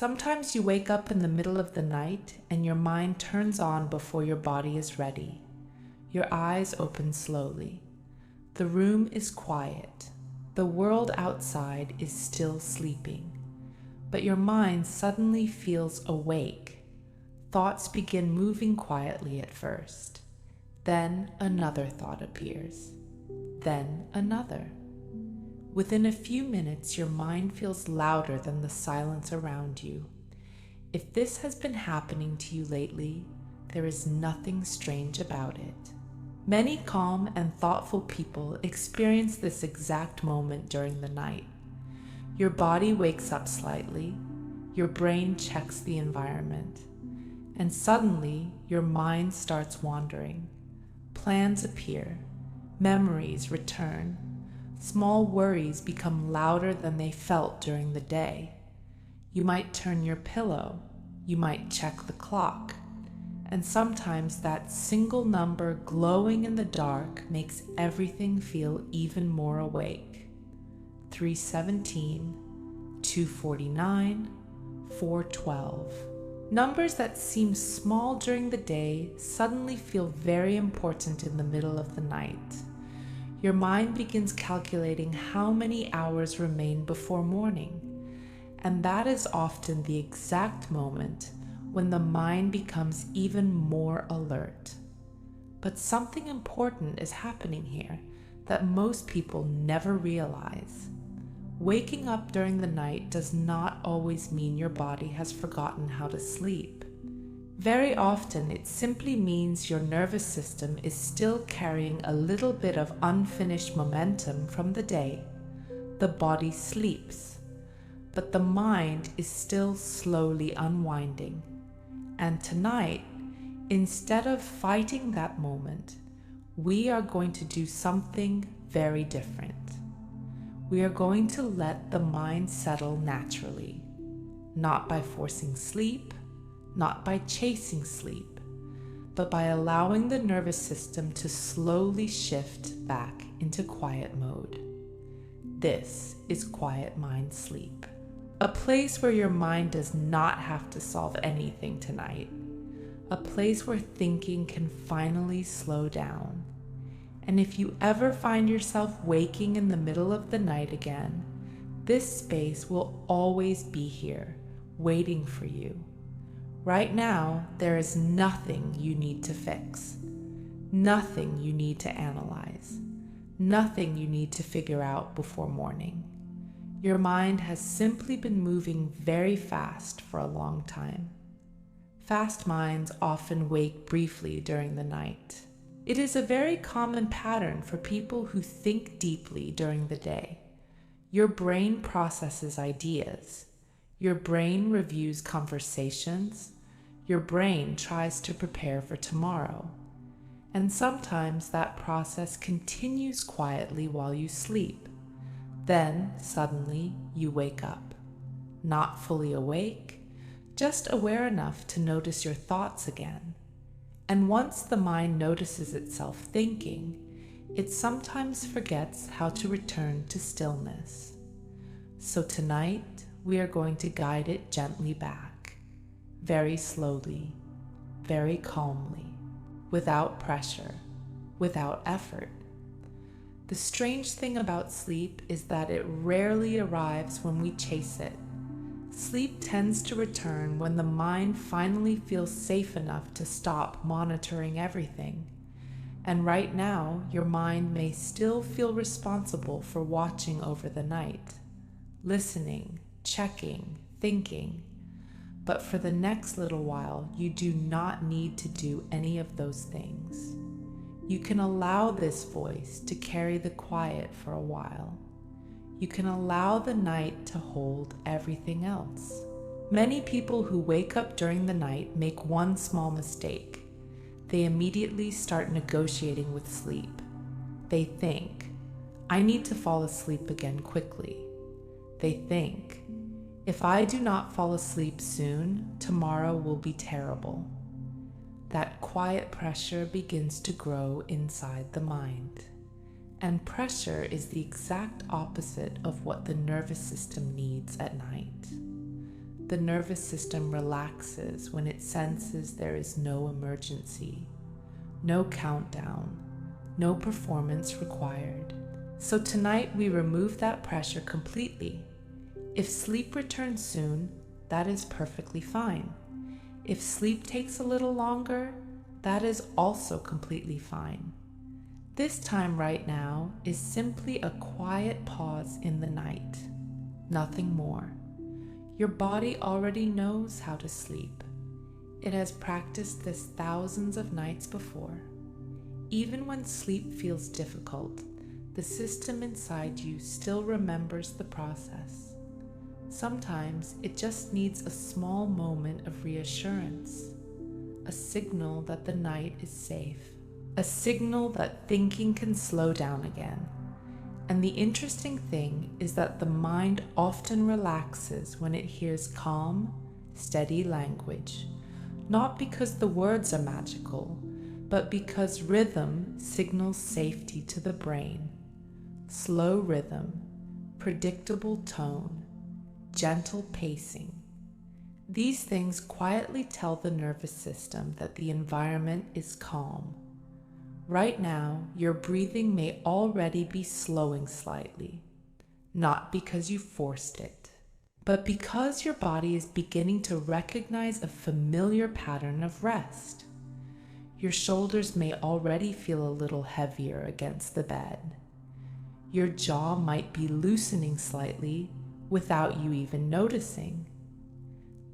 Sometimes you wake up in the middle of the night and your mind turns on before your body is ready. Your eyes open slowly. The room is quiet. The world outside is still sleeping. But your mind suddenly feels awake. Thoughts begin moving quietly at first. Then another thought appears. Then another. Within a few minutes, your mind feels louder than the silence around you. If this has been happening to you lately, there is nothing strange about it. Many calm and thoughtful people experience this exact moment during the night. Your body wakes up slightly, your brain checks the environment, and suddenly your mind starts wandering. Plans appear, memories return. Small worries become louder than they felt during the day. You might turn your pillow, you might check the clock, and sometimes that single number glowing in the dark makes everything feel even more awake. 317, 249, 412. Numbers that seem small during the day suddenly feel very important in the middle of the night. Your mind begins calculating how many hours remain before morning, and that is often the exact moment when the mind becomes even more alert. But something important is happening here that most people never realize. Waking up during the night does not always mean your body has forgotten how to sleep. Very often, it simply means your nervous system is still carrying a little bit of unfinished momentum from the day. The body sleeps, but the mind is still slowly unwinding. And tonight, instead of fighting that moment, we are going to do something very different. We are going to let the mind settle naturally, not by forcing sleep, not by chasing sleep, but by allowing the nervous system to slowly shift back into quiet mode. This is quiet mind sleep, a place where your mind does not have to solve anything tonight, a place where thinking can finally slow down. And if you ever find yourself waking in the middle of the night again, this space will always be here, waiting for you. Right now, there is nothing you need to fix, nothing you need to analyze, nothing you need to figure out before morning. Your mind has simply been moving very fast for a long time. Fast minds often wake briefly during the night. It is a very common pattern for people who think deeply during the day. Your brain processes ideas. Your brain reviews conversations. Your brain tries to prepare for tomorrow. And sometimes that process continues quietly while you sleep. Then, suddenly, you wake up. Not fully awake, just aware enough to notice your thoughts again. And once the mind notices itself thinking, it sometimes forgets how to return to stillness. So tonight, we are going to guide it gently back, very slowly, very calmly, without pressure, without effort. The strange thing about sleep is that it rarely arrives when we chase it. Sleep tends to return when the mind finally feels safe enough to stop monitoring everything. And right now, your mind may still feel responsible for watching over the night, listening, checking, thinking. But for the next little while, you do not need to do any of those things. You can allow this voice to carry the quiet for a while. You can allow the night to hold everything else. Many people who wake up during the night make one small mistake. They immediately start negotiating with sleep. They think, I need to fall asleep again quickly. They think, if I do not fall asleep soon, tomorrow will be terrible. That quiet pressure begins to grow inside the mind. And pressure is the exact opposite of what the nervous system needs at night. The nervous system relaxes when it senses there is no emergency, no countdown, no performance required. So tonight we remove that pressure completely. If sleep returns soon, that is perfectly fine. If sleep takes a little longer, that is also completely fine. This time right now is simply a quiet pause in the night, nothing more. Your body already knows how to sleep. It has practiced this thousands of nights before. Even when sleep feels difficult, the system inside you still remembers the process. Sometimes it just needs a small moment of reassurance, a signal that the night is safe, a signal that thinking can slow down again. And the interesting thing is that the mind often relaxes when it hears calm, steady language, not because the words are magical, but because rhythm signals safety to the brain. Slow rhythm, predictable tone, gentle pacing. These things quietly tell the nervous system that the environment is calm. Right now, your breathing may already be slowing slightly, not because you forced it, but because your body is beginning to recognize a familiar pattern of rest. Your shoulders may already feel a little heavier against the bed. Your jaw might be loosening slightly without you even noticing.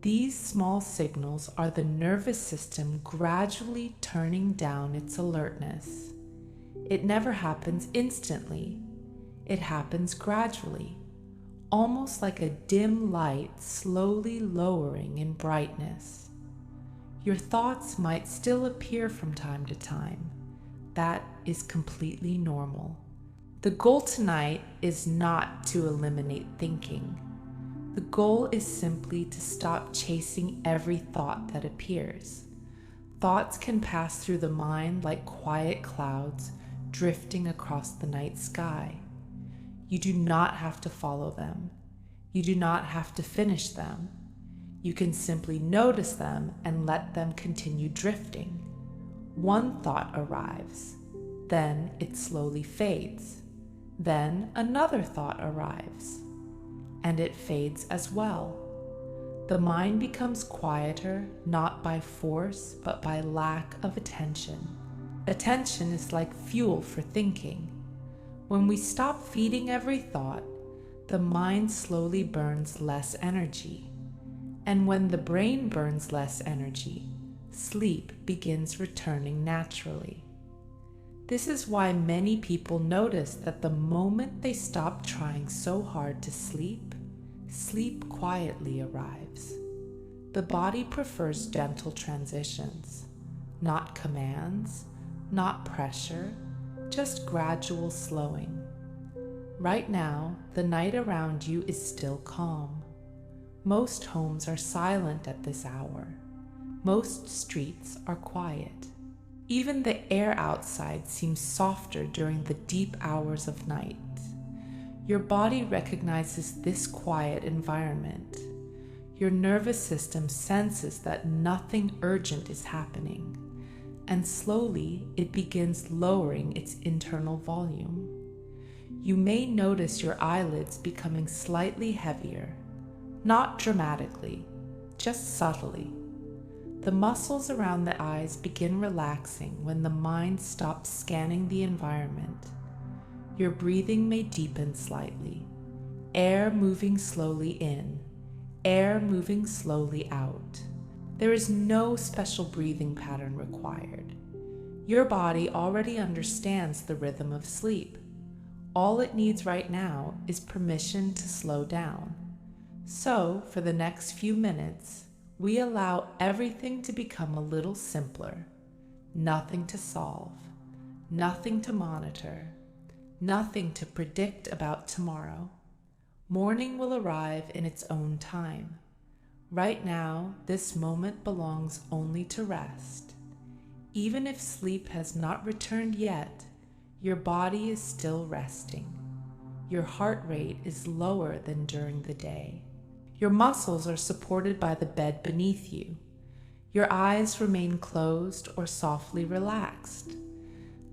These small signals are the nervous system gradually turning down its alertness. It never happens instantly. It happens gradually, almost like a dim light slowly lowering in brightness. Your thoughts might still appear from time to time. That is completely normal. The goal tonight is not to eliminate thinking. The goal is simply to stop chasing every thought that appears. Thoughts can pass through the mind like quiet clouds drifting across the night sky. You do not have to follow them. You do not have to finish them. You can simply notice them and let them continue drifting. One thought arrives, then it slowly fades. Then another thought arrives, and it fades as well. The mind becomes quieter, not by force, but by lack of attention. Attention is like fuel for thinking. When we stop feeding every thought, the mind slowly burns less energy. And when the brain burns less energy, sleep begins returning naturally. This is why many people notice that the moment they stop trying so hard to sleep, sleep quietly arrives. The body prefers gentle transitions, not commands, not pressure, just gradual slowing. Right now, the night around you is still calm. Most homes are silent at this hour. Most streets are quiet. Even the air outside seems softer during the deep hours of night. Your body recognizes this quiet environment. Your nervous system senses that nothing urgent is happening, and slowly it begins lowering its internal volume. You may notice your eyelids becoming slightly heavier, not dramatically, just subtly. The muscles around the eyes begin relaxing when the mind stops scanning the environment. Your breathing may deepen slightly, air moving slowly in, air moving slowly out. There is no special breathing pattern required. Your body already understands the rhythm of sleep. All it needs right now is permission to slow down. So, for the next few minutes, we allow everything to become a little simpler. Nothing to solve, nothing to monitor, nothing to predict about tomorrow. Morning will arrive in its own time. Right now, this moment belongs only to rest. Even if sleep has not returned yet, your body is still resting. Your heart rate is lower than during the day. Your muscles are supported by the bed beneath you. Your eyes remain closed or softly relaxed.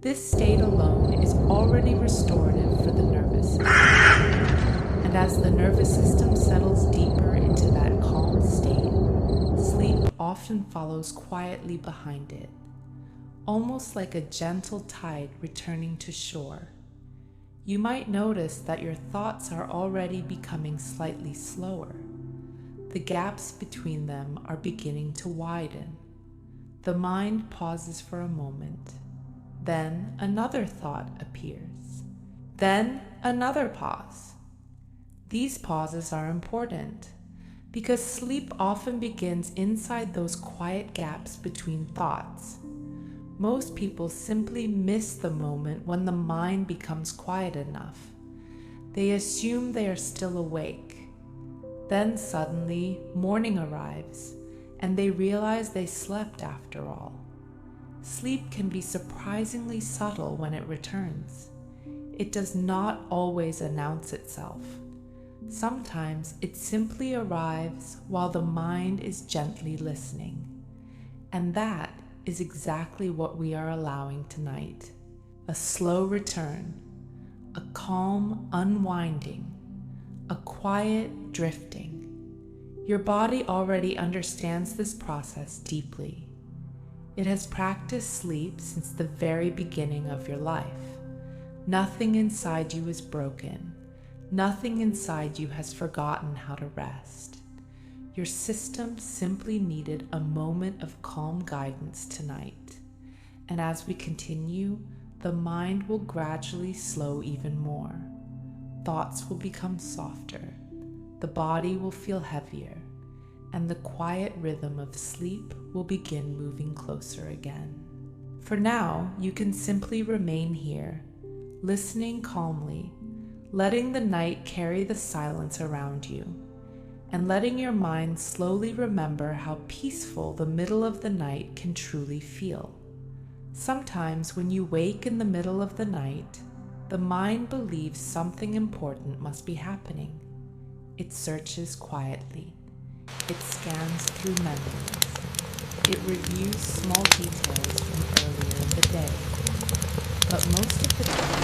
This state alone is already restorative for the nervous system. And as the nervous system settles deeper into that calm state, sleep often follows quietly behind it, almost like a gentle tide returning to shore. You might notice that your thoughts are already becoming slightly slower. The gaps between them are beginning to widen. The mind pauses for a moment. Then another thought appears. Then another pause. These pauses are important because sleep often begins inside those quiet gaps between thoughts. Most people simply miss the moment when the mind becomes quiet enough. They assume they are still awake. Then suddenly, morning arrives, and they realize they slept after all. Sleep can be surprisingly subtle when it returns. It does not always announce itself. Sometimes it simply arrives while the mind is gently listening. And that is exactly what we are allowing tonight. A slow return, a calm unwinding, a quiet drifting. Your body already understands this process deeply. It has practiced sleep since the very beginning of your life. Nothing inside you is broken. Nothing inside you has forgotten how to rest. Your system simply needed a moment of calm guidance tonight. And as we continue, the mind will gradually slow even more. Thoughts will become softer. The body will feel heavier. And the quiet rhythm of sleep will begin moving closer again. For now, you can simply remain here, listening calmly, letting the night carry the silence around you, and letting your mind slowly remember how peaceful the middle of the night can truly feel. Sometimes when you wake in the middle of the night, the mind believes something important must be happening. It searches quietly. It scans through memories. It reviews small details from earlier in the day. But most of the time,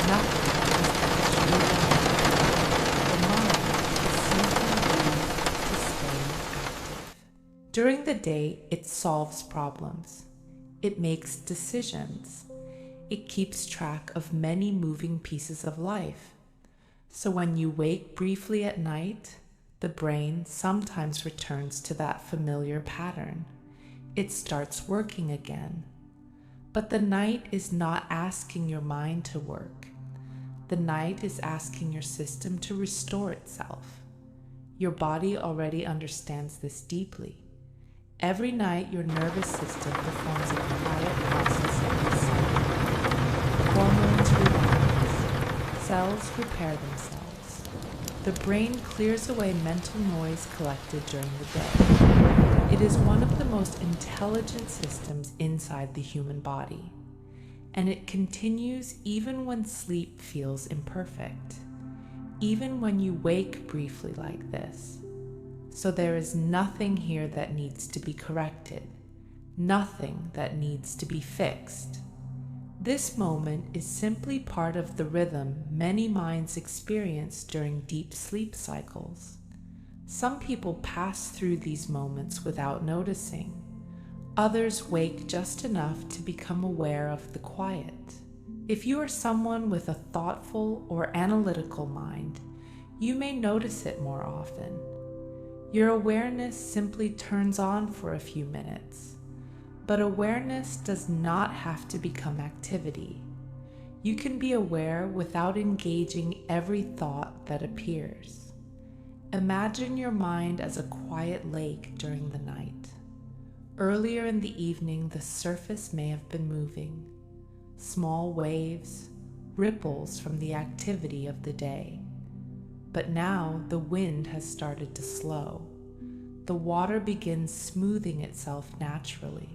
nothing is actually done. The mind is simply used to stay active. During the day, it solves problems. It makes decisions. It keeps track of many moving pieces of life. So when you wake briefly at night, the brain sometimes returns to that familiar pattern. It starts working again. But the night is not asking your mind to work. The night is asking your system to restore itself. Your body already understands this deeply. Every night, your nervous system performs a quiet process of resetting. Hormones relax. Cells repair themselves. The brain clears away mental noise collected during the day. It is one of the most intelligent systems inside the human body, and it continues even when sleep feels imperfect, even when you wake briefly like this. So there is nothing here that needs to be corrected, nothing that needs to be fixed. This moment is simply part of the rhythm many minds experience during deep sleep cycles. Some people pass through these moments without noticing. Others wake just enough to become aware of the quiet. If you are someone with a thoughtful or analytical mind, you may notice it more often. Your awareness simply turns on for a few minutes. But awareness does not have to become activity. You can be aware without engaging every thought that appears. Imagine your mind as a quiet lake during the night. Earlier in the evening, the surface may have been moving. Small waves, ripples from the activity of the day. But now the wind has started to slow. The water begins smoothing itself naturally.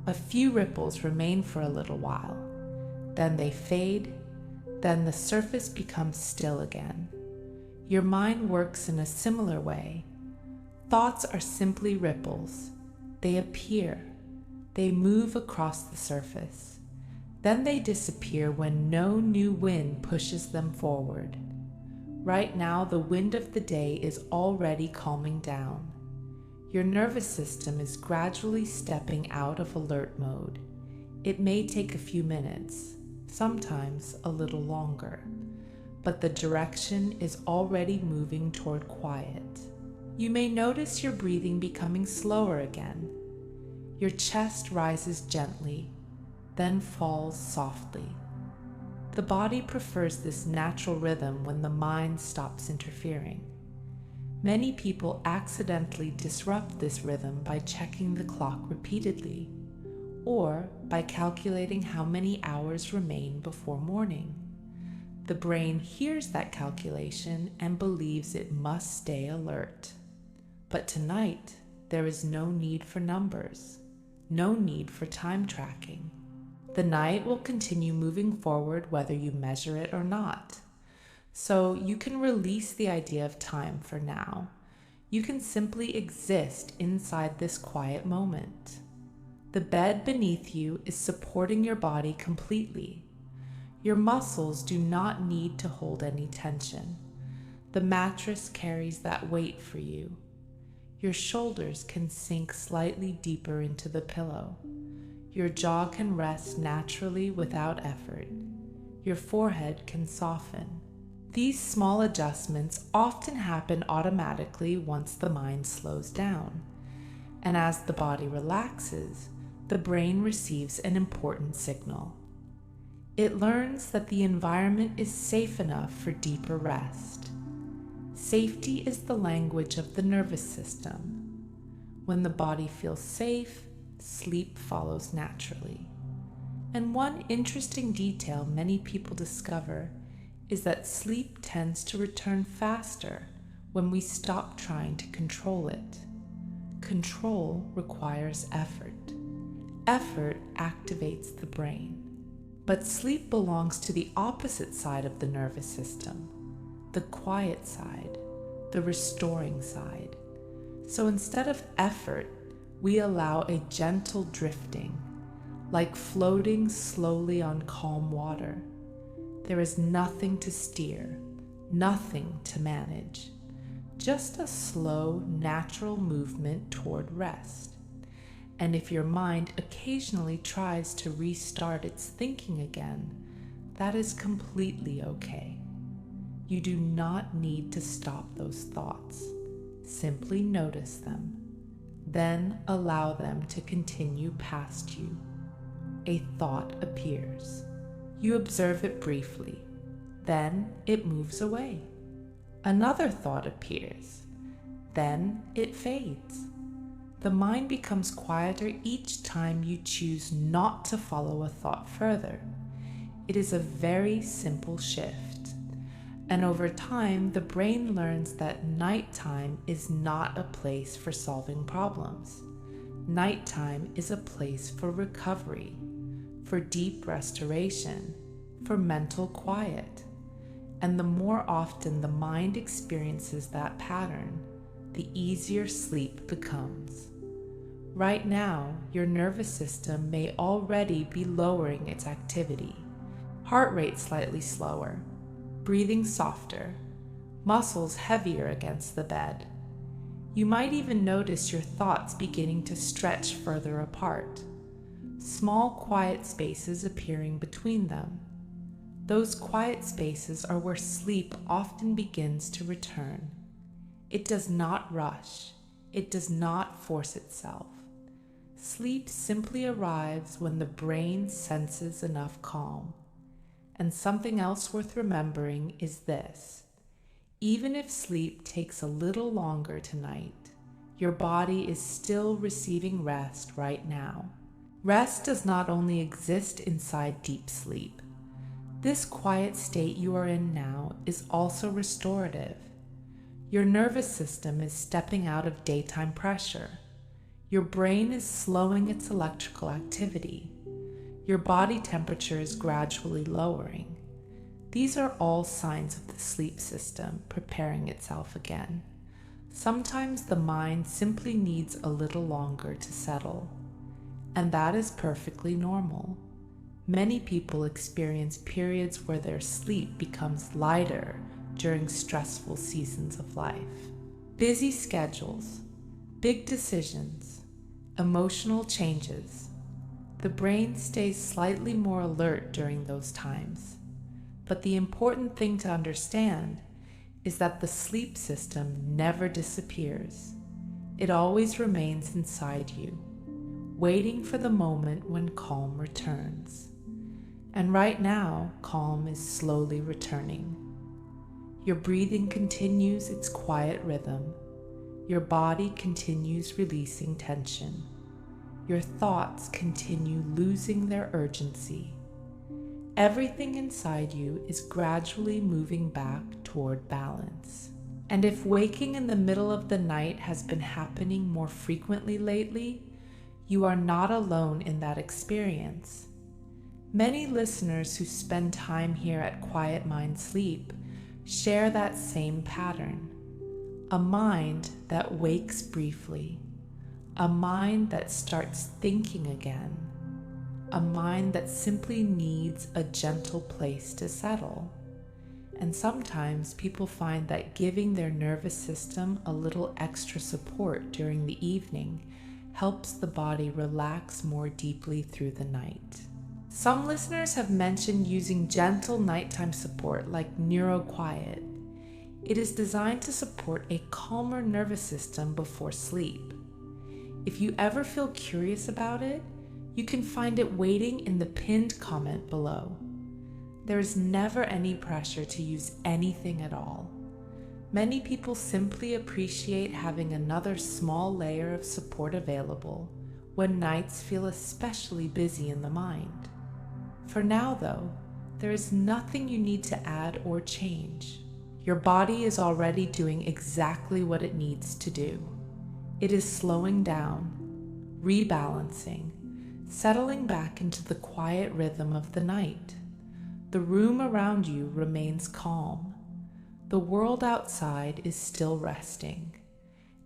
A few ripples remain for a little while. Then they fade. Then the surface becomes still again. Your mind works in a similar way. Thoughts are simply ripples. They appear. They move across the surface. Then they disappear when no new wind pushes them forward. Right now, the wind of the day is already calming down. Your nervous system is gradually stepping out of alert mode. It may take a few minutes, sometimes a little longer, but the direction is already moving toward quiet. You may notice your breathing becoming slower again. Your chest rises gently, then falls softly. The body prefers this natural rhythm when the mind stops interfering. Many people accidentally disrupt this rhythm by checking the clock repeatedly, or by calculating how many hours remain before morning. The brain hears that calculation and believes it must stay alert. But tonight, there is no need for numbers, no need for time tracking. The night will continue moving forward whether you measure it or not. So you can release the idea of time for now. You can simply exist inside this quiet moment. The bed beneath you is supporting your body completely. Your muscles do not need to hold any tension. The mattress carries that weight for you. Your shoulders can sink slightly deeper into the pillow. Your jaw can rest naturally without effort. Your forehead can soften. These small adjustments often happen automatically once the mind slows down. And as the body relaxes, the brain receives an important signal. It learns that the environment is safe enough for deeper rest. Safety is the language of the nervous system. When the body feels safe, sleep follows naturally. And one interesting detail many people discover is that sleep tends to return faster when we stop trying to control it. Control requires effort. Effort activates the brain. But sleep belongs to the opposite side of the nervous system, the quiet side, the restoring side. So instead of effort, we allow a gentle drifting, like floating slowly on calm water. There is nothing to steer, nothing to manage, just a slow, natural movement toward rest. And if your mind occasionally tries to restart its thinking again, that is completely okay. You do not need to stop those thoughts. Simply notice them, then allow them to continue past you. A thought appears. You observe it briefly, then it moves away. Another thought appears, then it fades. The mind becomes quieter each time you choose not to follow a thought further. It is a very simple shift. And over time, the brain learns that nighttime is not a place for solving problems. Nighttime is a place for recovery, for deep restoration, for mental quiet. And the more often the mind experiences that pattern, the easier sleep becomes. Right now, your nervous system may already be lowering its activity. Heart rate slightly slower, breathing softer, muscles heavier against the bed. You might even notice your thoughts beginning to stretch further apart, small quiet spaces appearing between them. Those quiet spaces are where sleep often begins to return. It does not rush. It does not force itself. Sleep simply arrives when the brain senses enough calm. And something else worth remembering is this. Even if sleep takes a little longer tonight, your body is still receiving rest right now. Rest does not only exist inside deep sleep. This quiet state you are in now is also restorative. Your nervous system is stepping out of daytime pressure. Your brain is slowing its electrical activity. Your body temperature is gradually lowering. These are all signs of the sleep system preparing itself again. Sometimes the mind simply needs a little longer to settle, and that is perfectly normal. Many people experience periods where their sleep becomes lighter during stressful seasons of life. Busy schedules, big decisions, emotional changes. The brain stays slightly more alert during those times. But the important thing to understand is that the sleep system never disappears. It always remains inside you, waiting for the moment when calm returns. And right now, calm is slowly returning. Your breathing continues its quiet rhythm. Your body continues releasing tension. Your thoughts continue losing their urgency. Everything inside you is gradually moving back toward balance. And if waking in the middle of the night has been happening more frequently lately, you are not alone in that experience. Many listeners who spend time here at Quiet Mind Sleep share that same pattern. A mind that wakes briefly, a mind that starts thinking again, a mind that simply needs a gentle place to settle. And sometimes people find that giving their nervous system a little extra support during the evening helps the body relax more deeply through the night. Some listeners have mentioned using gentle nighttime support like NeuroQuiet. It is designed to support a calmer nervous system before sleep. If you ever feel curious about it, you can find it waiting in the pinned comment below. There is never any pressure to use anything at all. Many people simply appreciate having another small layer of support available when nights feel especially busy in the mind. For now, though, there is nothing you need to add or change. Your body is already doing exactly what it needs to do. It is slowing down, rebalancing, settling back into the quiet rhythm of the night. The room around you remains calm. The world outside is still resting.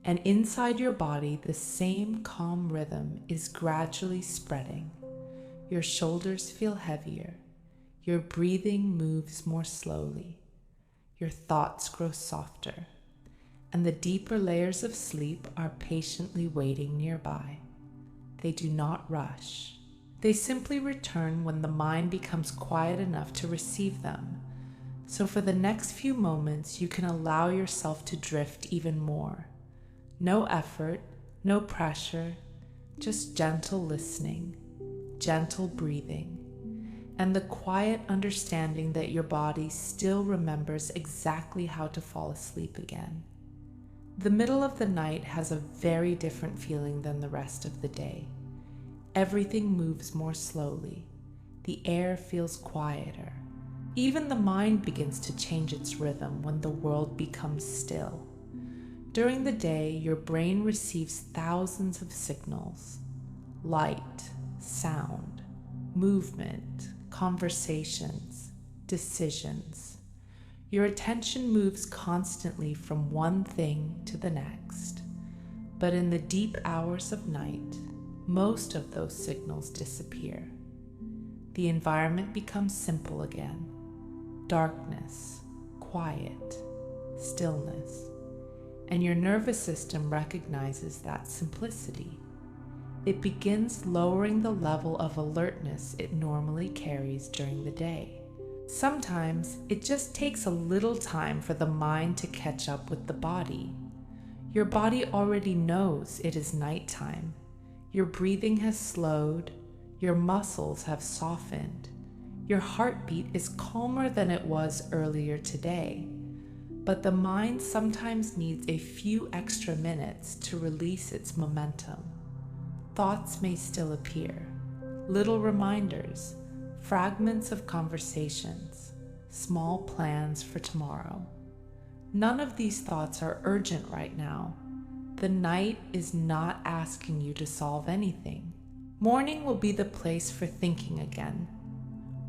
And inside your body, the same calm rhythm is gradually spreading. Your shoulders feel heavier. Your breathing moves more slowly. Your thoughts grow softer. And the deeper layers of sleep are patiently waiting nearby. They do not rush. They simply return when the mind becomes quiet enough to receive them. So for the next few moments, you can allow yourself to drift even more. No effort, no pressure, just gentle listening, gentle breathing, and the quiet understanding that your body still remembers exactly how to fall asleep again. The middle of the night has a very different feeling than the rest of the day. Everything moves more slowly. The air feels quieter. Even the mind begins to change its rhythm when the world becomes still. During the day, your brain receives thousands of signals: light, sound, movement, conversations, decisions. Your attention moves constantly from one thing to the next. But in the deep hours of night, most of those signals disappear. The environment becomes simple again. Darkness, quiet, stillness. And your nervous system recognizes that simplicity. It begins lowering the level of alertness it normally carries during the day. Sometimes it just takes a little time for the mind to catch up with the body. Your body already knows it is nighttime. Your breathing has slowed. Your muscles have softened. Your heartbeat is calmer than it was earlier today. But the mind sometimes needs a few extra minutes to release its momentum. Thoughts may still appear, little reminders, fragments of conversations, small plans for tomorrow. None of these thoughts are urgent right now. The night is not asking you to solve anything. Morning will be the place for thinking again.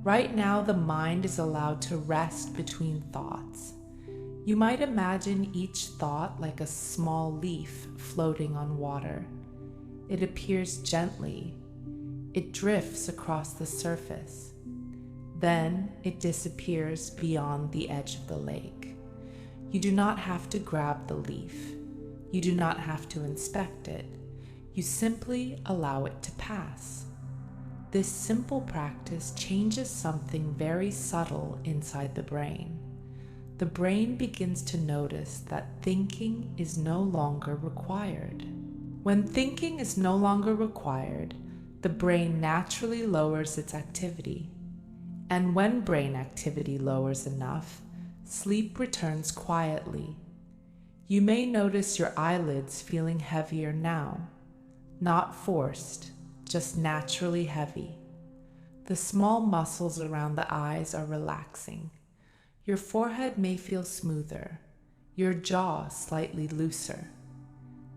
Right now, the mind is allowed to rest between thoughts. You might imagine each thought like a small leaf floating on water. It appears gently. It drifts across the surface. Then it disappears beyond the edge of the lake. You do not have to grab the leaf. You do not have to inspect it. You simply allow it to pass. This simple practice changes something very subtle inside the brain. The brain begins to notice that thinking is no longer required. When thinking is no longer required, the brain naturally lowers its activity. And when brain activity lowers enough, sleep returns quietly. You may notice your eyelids feeling heavier now, not forced, just naturally heavy. The small muscles around the eyes are relaxing. Your forehead may feel smoother, your jaw slightly looser.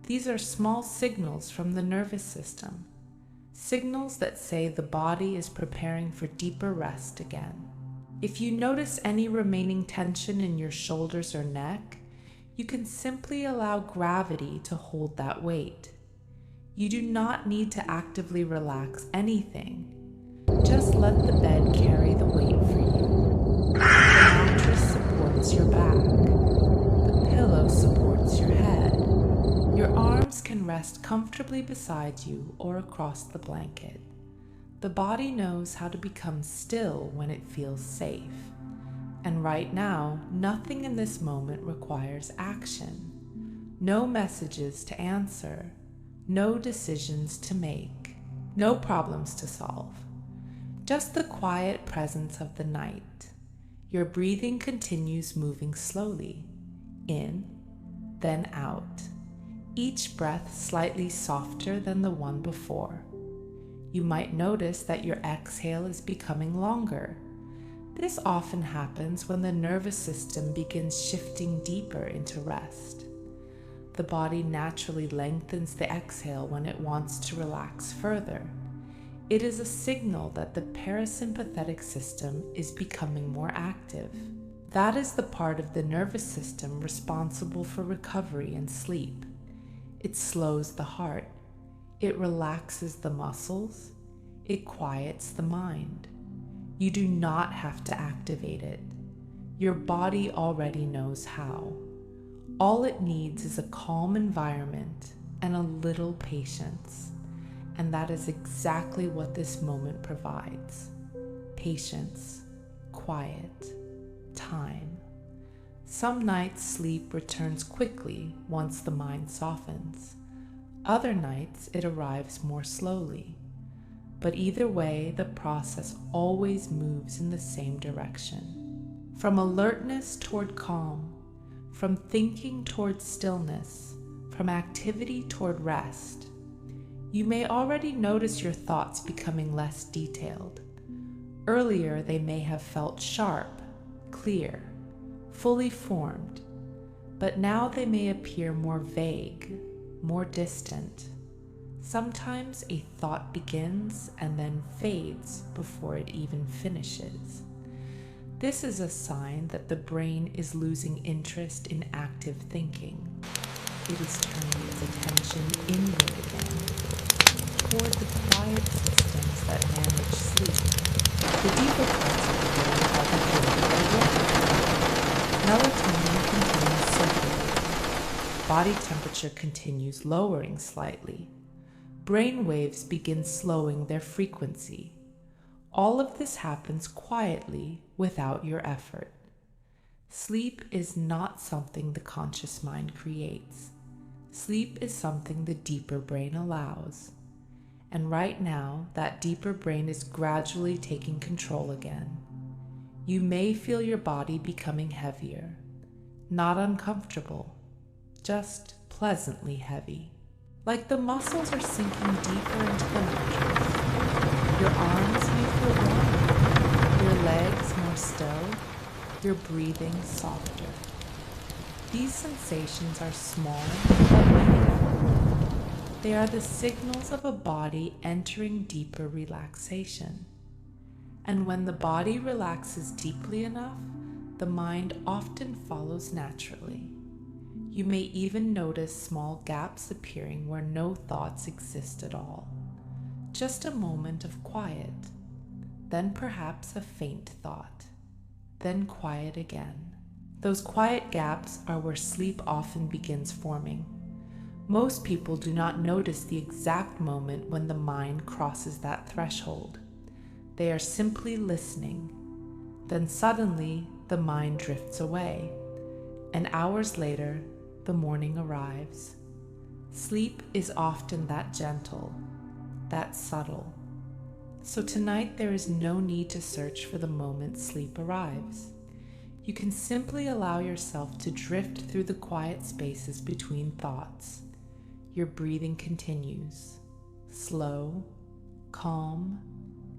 These are small signals from the nervous system, signals that say the body is preparing for deeper rest again. If you notice any remaining tension in your shoulders or neck, you can simply allow gravity to hold that weight. You do not need to actively relax anything. Just let the bed carry the weight for you. The mattress supports your back. The pillow supports your head. Your arms can rest comfortably beside you or across the blanket. The body knows how to become still when it feels safe. And right now, nothing in this moment requires action. No messages to answer. No decisions to make. No problems to solve. Just the quiet presence of the night. Your breathing continues moving slowly. In, then out. Each breath slightly softer than the one before. You might notice that your exhale is becoming longer. This often happens when the nervous system begins shifting deeper into rest. The body naturally lengthens the exhale when it wants to relax further. It is a signal that the parasympathetic system is becoming more active. That is the part of the nervous system responsible for recovery and sleep. It slows the heart. It relaxes the muscles. It quiets the mind. You do not have to activate it. Your body already knows how. All it needs is a calm environment and a little patience. And that is exactly what this moment provides. Patience, quiet, time. Some nights sleep returns quickly once the mind softens. Other nights it arrives more slowly. But either way, the process always moves in the same direction. From alertness toward calm, from thinking toward stillness, from activity toward rest. You may already notice your thoughts becoming less detailed. Earlier, they may have felt sharp, clear, fully formed, but now they may appear more vague, more distant. Sometimes a thought begins and then fades before it even finishes. This is a sign that the brain is losing interest in active thinking. It is turning its attention inward again, toward the quiet systems that manage sleep. The deeper parts of the brain are beginning to work. Melatonin continues circulating. Body temperature continues lowering slightly. Brain waves begin slowing their frequency. All of this happens quietly without your effort. Sleep is not something the conscious mind creates. Sleep is something the deeper brain allows. And right now, that deeper brain is gradually taking control again. You may feel your body becoming heavier, not uncomfortable, just pleasantly heavy. Like the muscles are sinking deeper into the mattress. Your arms may feel warmer, your legs more still, your breathing softer. These sensations are small but meaningful. They are the signals of a body entering deeper relaxation. And when the body relaxes deeply enough, the mind often follows naturally. You may even notice small gaps appearing where no thoughts exist at all. Just a moment of quiet, then perhaps a faint thought, then quiet again. Those quiet gaps are where sleep often begins forming. Most people do not notice the exact moment when the mind crosses that threshold. They are simply listening. Then suddenly, the mind drifts away, and hours later, the morning arrives. Sleep is often that gentle, that subtle. So tonight there is no need to search for the moment sleep arrives. You can simply allow yourself to drift through the quiet spaces between thoughts. Your breathing continues, slow, calm,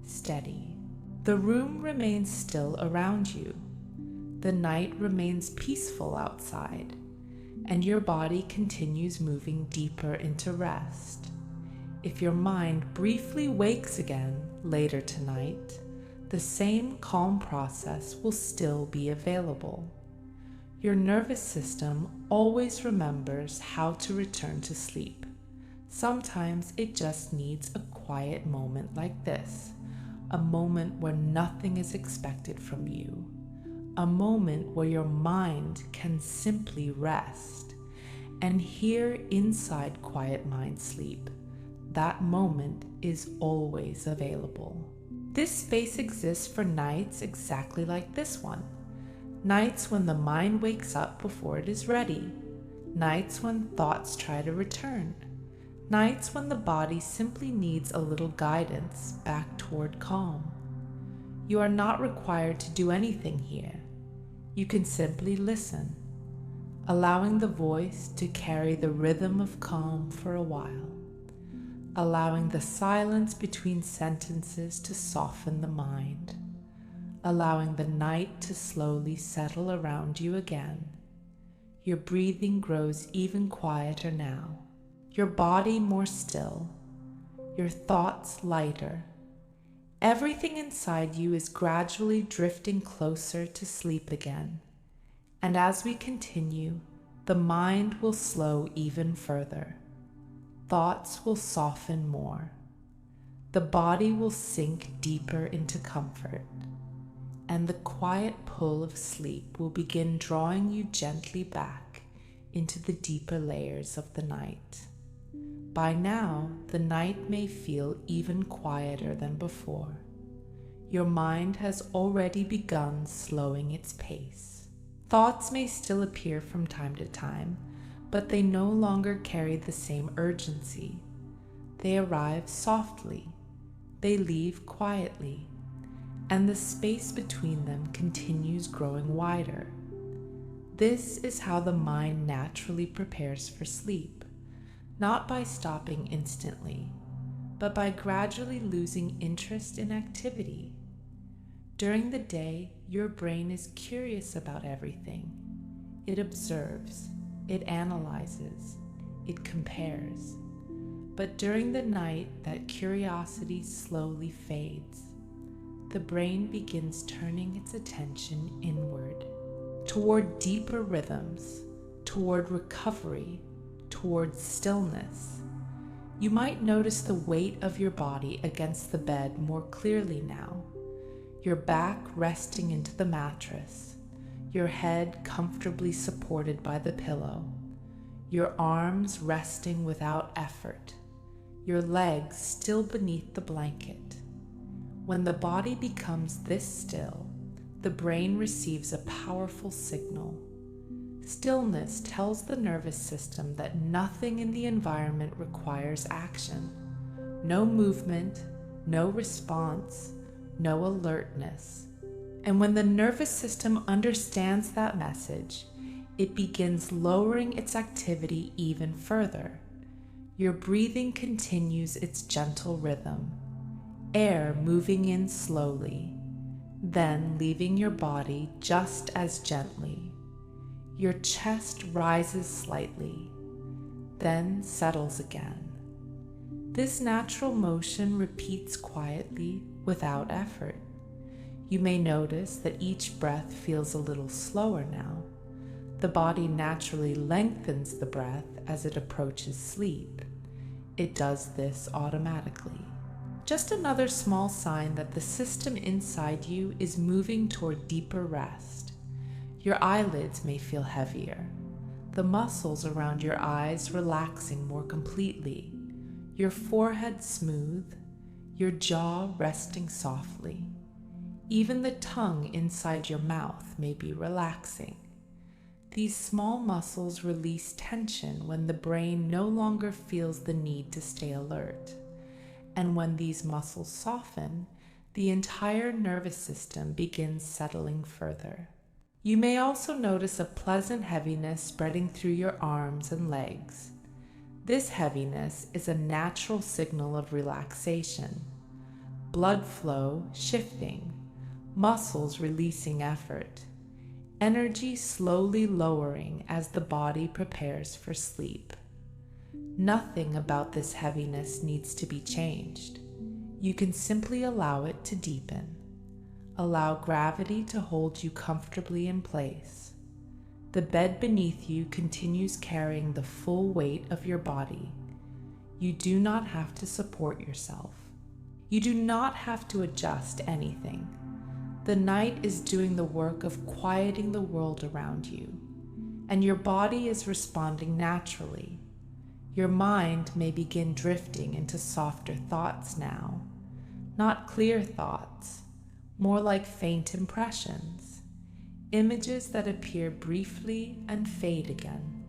steady. The room remains still around you. The night remains peaceful outside, and your body continues moving deeper into rest. If your mind briefly wakes again later tonight, the same calm process will still be available. Your nervous system always remembers how to return to sleep. Sometimes it just needs a quiet moment like this, a moment where nothing is expected from you, a moment where your mind can simply rest. And here inside Quiet Mind Sleep, that moment is always available. This space exists for nights exactly like this one. Nights when the mind wakes up before it is ready. Nights when thoughts try to return. Nights when the body simply needs a little guidance back toward calm. You are not required to do anything here. You can simply listen, allowing the voice to carry the rhythm of calm for a while, allowing the silence between sentences to soften the mind, allowing the night to slowly settle around you again. Your breathing grows even quieter now, your body more still, your thoughts lighter. Everything inside you is gradually drifting closer to sleep again. And as we continue, the mind will slow even further. Thoughts will soften more. The body will sink deeper into comfort. And the quiet pull of sleep will begin drawing you gently back into the deeper layers of the night. By now, the night may feel even quieter than before. Your mind has already begun slowing its pace. Thoughts may still appear from time to time, but they no longer carry the same urgency. They arrive softly. They leave quietly. And the space between them continues growing wider. This is how the mind naturally prepares for sleep, not by stopping instantly, but by gradually losing interest in activity. During the day, your brain is curious about everything. It observes, it analyzes, it compares. But during the night, that curiosity slowly fades. The brain begins turning its attention inward, toward deeper rhythms, toward recovery, toward stillness. You might notice the weight of your body against the bed more clearly now, your back resting into the mattress, your head comfortably supported by the pillow, your arms resting without effort, your legs still beneath the blanket. When the body becomes this still, the brain receives a powerful signal. Stillness tells the nervous system that nothing in the environment requires action. No movement, no response, no alertness. And when the nervous system understands that message, it begins lowering its activity even further. Your breathing continues its gentle rhythm, air moving in slowly, then leaving your body just as gently. Your chest rises slightly, then settles again. This natural motion repeats quietly without effort. You may notice that each breath feels a little slower now. The body naturally lengthens the breath as it approaches sleep. It does this automatically. Just another small sign that the system inside you is moving toward deeper rest. Your eyelids may feel heavier, the muscles around your eyes relaxing more completely, your forehead smooth, your jaw resting softly. Even the tongue inside your mouth may be relaxing. These small muscles release tension when the brain no longer feels the need to stay alert. And when these muscles soften, the entire nervous system begins settling further. You may also notice a pleasant heaviness spreading through your arms and legs. This heaviness is a natural signal of relaxation. Blood flow shifting, muscles releasing effort, energy slowly lowering as the body prepares for sleep. Nothing about this heaviness needs to be changed. You can simply allow it to deepen. Allow gravity to hold you comfortably in place. The bed beneath you continues carrying the full weight of your body. You do not have to support yourself. You do not have to adjust anything. The night is doing the work of quieting the world around you, and your body is responding naturally. Your mind may begin drifting into softer thoughts now, not clear thoughts, more like faint impressions, images that appear briefly and fade again.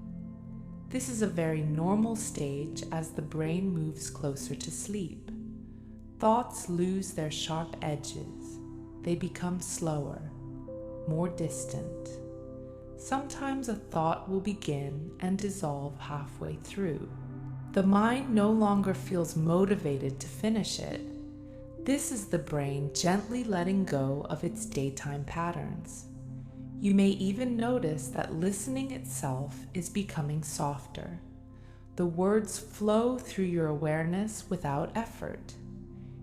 This is a very normal stage as the brain moves closer to sleep. Thoughts lose their sharp edges. They become slower, more distant. Sometimes a thought will begin and dissolve halfway through. The mind no longer feels motivated to finish it. This is the brain gently letting go of its daytime patterns. You may even notice that listening itself is becoming softer. The words flow through your awareness without effort.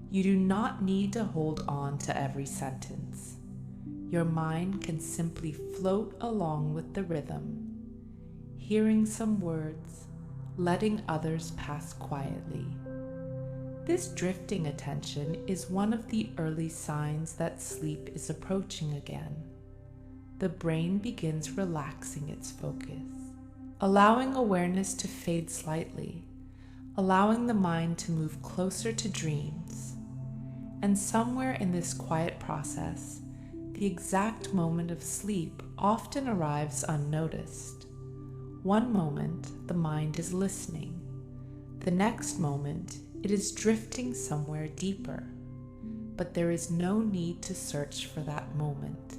You do not need to hold on to every sentence. Your mind can simply float along with the rhythm, hearing some words, letting others pass quietly. This drifting attention is one of the early signs that sleep is approaching again. The brain begins relaxing its focus, allowing awareness to fade slightly, allowing the mind to move closer to dreams. And somewhere in this quiet process, the exact moment of sleep often arrives unnoticed. One moment, the mind is listening. The next moment, it is drifting somewhere deeper. But there is no need to search for that moment.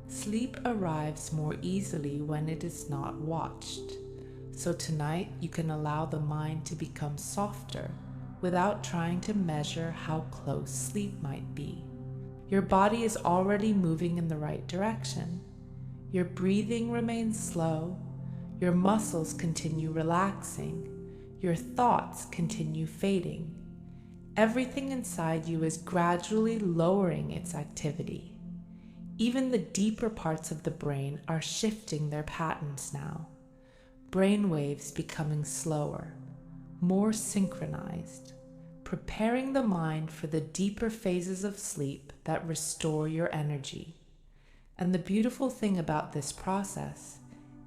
Sleep arrives more easily when it is not watched. So tonight, you can allow the mind to become softer without trying to measure how close sleep might be. Your body is already moving in the right direction. Your breathing remains slow. Your muscles continue relaxing. Your thoughts continue fading. Everything inside you is gradually lowering its activity. Even the deeper parts of the brain are shifting their patterns now. Brain waves becoming slower, more synchronized, preparing the mind for the deeper phases of sleep that restore your energy. And the beautiful thing about this process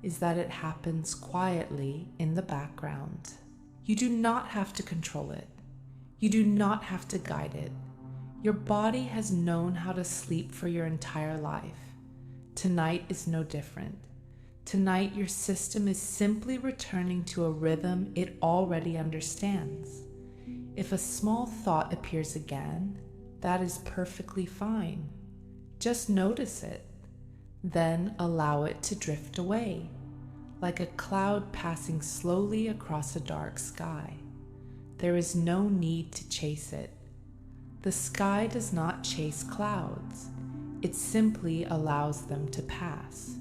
is that it happens quietly in the background. You do not have to control it. You do not have to guide it. Your body has known how to sleep for your entire life. Tonight is no different. Tonight, your system is simply returning to a rhythm it already understands. If a small thought appears again, that is perfectly fine. Just notice it. Then allow it to drift away, like a cloud passing slowly across a dark sky. There is no need to chase it. The sky does not chase clouds. It simply allows them to pass.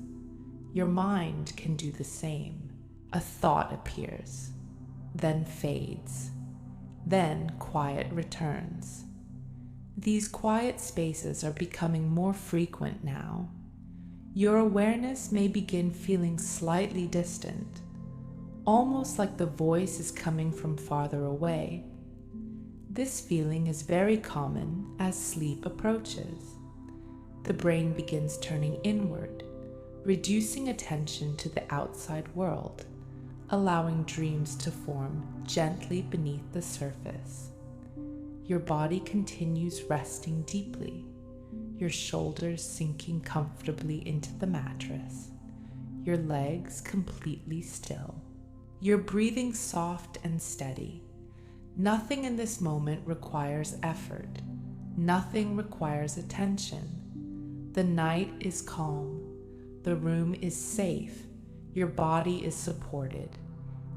Your mind can do the same. A thought appears, then fades, then quiet returns. These quiet spaces are becoming more frequent now. Your awareness may begin feeling slightly distant, almost like the voice is coming from farther away. This feeling is very common as sleep approaches. The brain begins turning inward, reducing attention to the outside world, allowing dreams to form gently beneath the surface. Your body continues resting deeply, your shoulders sinking comfortably into the mattress, your legs completely still. You're breathing soft and steady. Nothing in this moment requires effort. Nothing requires attention. The night is calm. The room is safe. Your body is supported.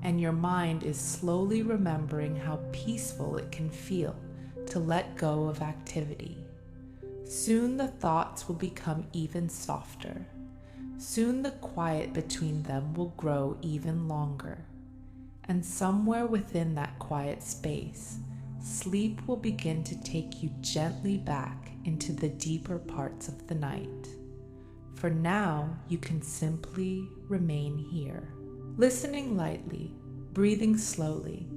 And your mind is slowly remembering how peaceful it can feel to let go of activity. Soon the thoughts will become even softer. Soon the quiet between them will grow even longer. And somewhere within that quiet space, sleep will begin to take you gently back into the deeper parts of the night. For now, you can simply remain here, listening lightly, breathing slowly,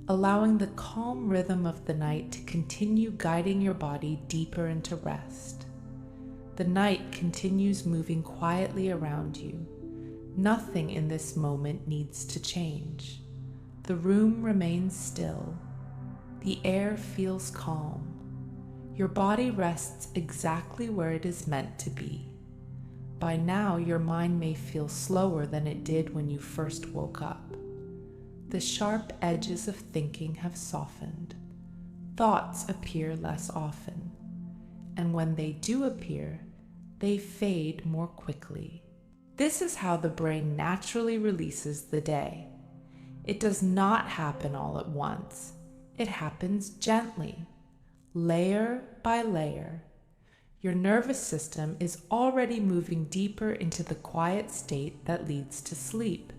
allowing the calm rhythm of the night to continue guiding your body deeper into rest. The night continues moving quietly around you. Nothing in this moment needs to change. The room remains still. The air feels calm. Your body rests exactly where it is meant to be. By now, your mind may feel slower than it did when you first woke up. The sharp edges of thinking have softened. Thoughts appear less often. And when they do appear, they fade more quickly. This is how the brain naturally releases the day. It does not happen all at once. It happens gently, layer by layer. Your nervous system is already moving deeper into the quiet state that leads to sleep.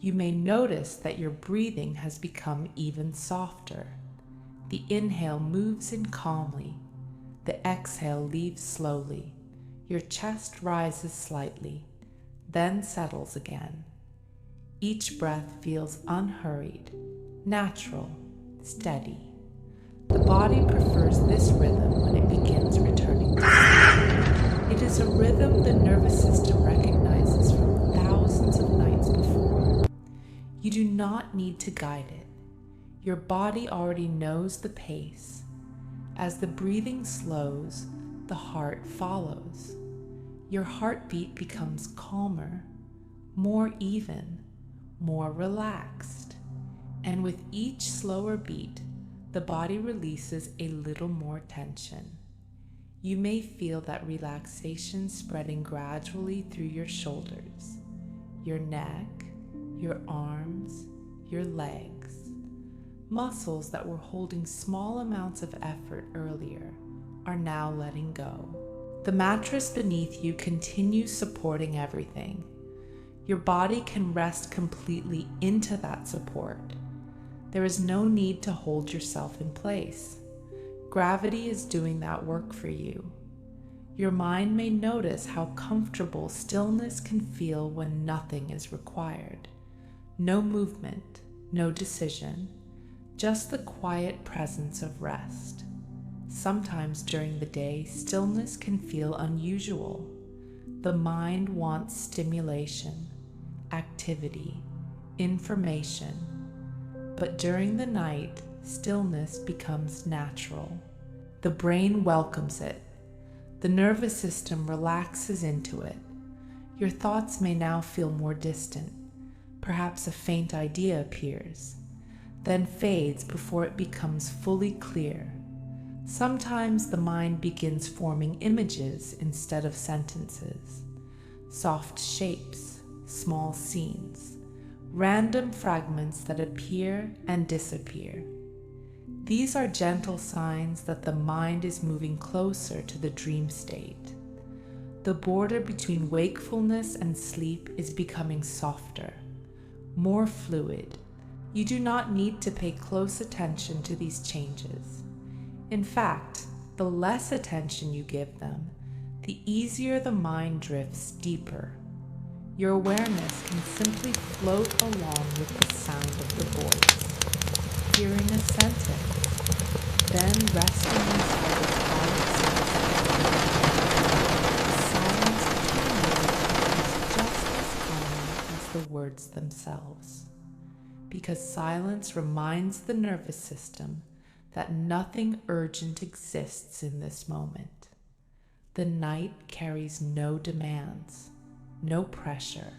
You may notice that your breathing has become even softer. The inhale moves in calmly. The exhale leaves slowly. Your chest rises slightly, then settles again. Each breath feels unhurried, natural, steady. The body prefers this rhythm when it begins returning to sleep. It is a rhythm the nervous system recognizes from thousands of nights before. You do not need to guide it. Your body already knows the pace. As the breathing slows, the heart follows. Your heartbeat becomes calmer, more even, more relaxed. And with each slower beat, the body releases a little more tension. You may feel that relaxation spreading gradually through your shoulders, your neck, your arms, your legs. Muscles that were holding small amounts of effort earlier are now letting go. The mattress beneath you continues supporting everything. Your body can rest completely into that support. There is no need to hold yourself in place. Gravity is doing that work for you. Your mind may notice how comfortable stillness can feel when nothing is required. No movement, no decision, just the quiet presence of rest. Sometimes during the day, stillness can feel unusual. The mind wants stimulation, activity, information. But during the night, stillness becomes natural. The brain welcomes it. The nervous system relaxes into it. Your thoughts may now feel more distant. Perhaps a faint idea appears, then fades before it becomes fully clear. Sometimes the mind begins forming images instead of sentences, soft shapes, small scenes, random fragments that appear and disappear. These are gentle signs that the mind is moving closer to the dream state. The border between wakefulness and sleep is becoming softer, more fluid. You do not need to pay close attention to these changes. In fact, the less attention you give them, the easier the mind drifts deeper. Your awareness can simply float along with the sound of the voice, hearing a sentence, then resting inside its quiet space. Silence between words is just as calming as the words themselves, because silence reminds the nervous system that nothing urgent exists in this moment. The night carries no demands, no pressure,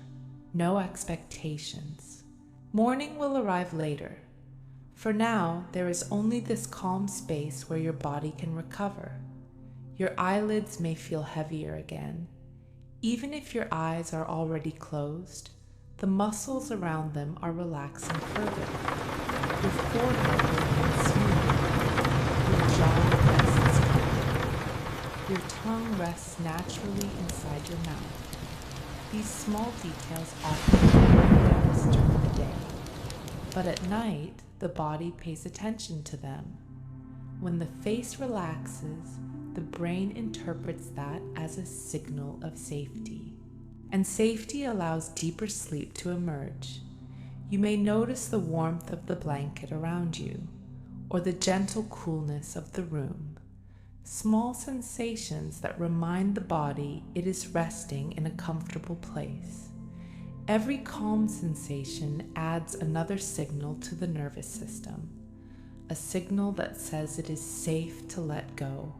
no expectations. Morning will arrive later. For now, there is only this calm space where your body can recover. Your eyelids may feel heavier again. Even if your eyes are already closed, the muscles around them are relaxing further. Your forehead remains smooth. Your jaw rests calm. Your tongue rests naturally inside your mouth. These small details often get noticed during the day, but at night, the body pays attention to them. When the face relaxes, the brain interprets that as a signal of safety. And safety allows deeper sleep to emerge. You may notice the warmth of the blanket around you, or the gentle coolness of the room. Small sensations that remind the body it is resting in a comfortable place. Every calm sensation adds another signal to the nervous system, a signal that says it is safe to let go.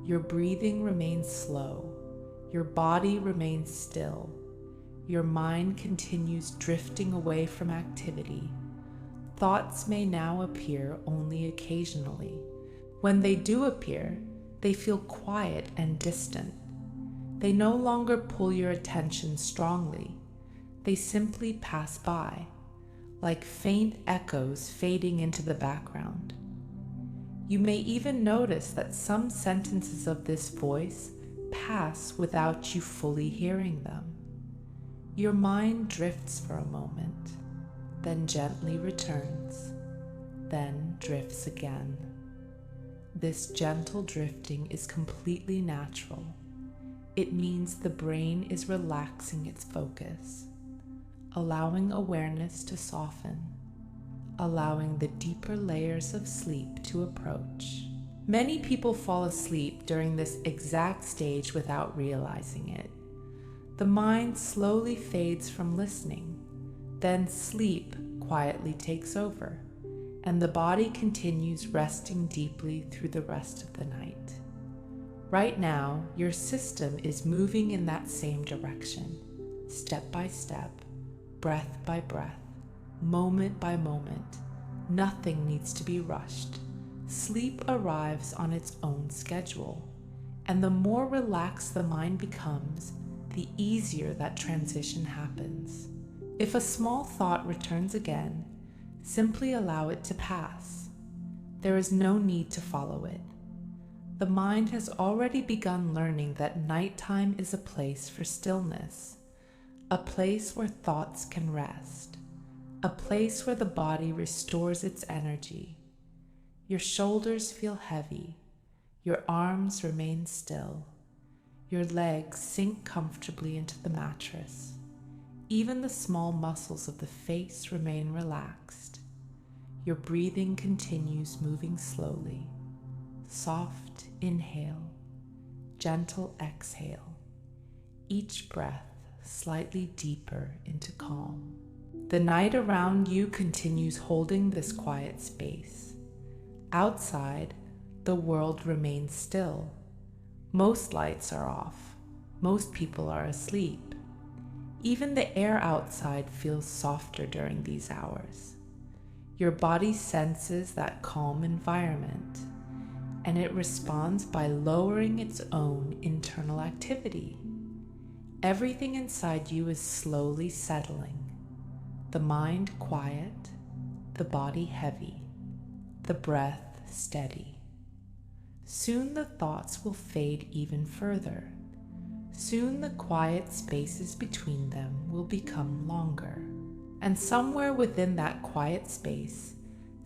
Your breathing remains slow, your body remains still, your mind continues drifting away from activity. Thoughts may now appear only occasionally. When they do appear, they feel quiet and distant. They no longer pull your attention strongly. They simply pass by, like faint echoes fading into the background. You may even notice that some sentences of this voice pass without you fully hearing them. Your mind drifts for a moment, then gently returns, then drifts again. This gentle drifting is completely natural. It means the brain is relaxing its focus, allowing awareness to soften, allowing the deeper layers of sleep to approach. Many people fall asleep during this exact stage without realizing it. The mind slowly fades from listening, then sleep quietly takes over, and the body continues resting deeply through the rest of the night. Right now, your system is moving in that same direction, step by step, breath by breath, moment by moment. Nothing needs to be rushed. Sleep arrives on its own schedule, and the more relaxed the mind becomes, the easier that transition happens. If a small thought returns again, simply allow it to pass. There is no need to follow it. The mind has already begun learning that nighttime is a place for stillness, a place where thoughts can rest, a place where the body restores its energy. Your shoulders feel heavy, your arms remain still, your legs sink comfortably into the mattress. Even the small muscles of the face remain relaxed. Your breathing continues moving slowly. Soft inhale, gentle exhale. Each breath slightly deeper into calm. The night around you continues holding this quiet space. Outside, the world remains still. Most lights are off. Most people are asleep. Even the air outside feels softer during these hours. Your body senses that calm environment, and it responds by lowering its own internal activity. Everything inside you is slowly settling. The mind quiet, the body heavy, the breath steady. Soon the thoughts will fade even further. Soon the quiet spaces between them will become longer. And somewhere within that quiet space,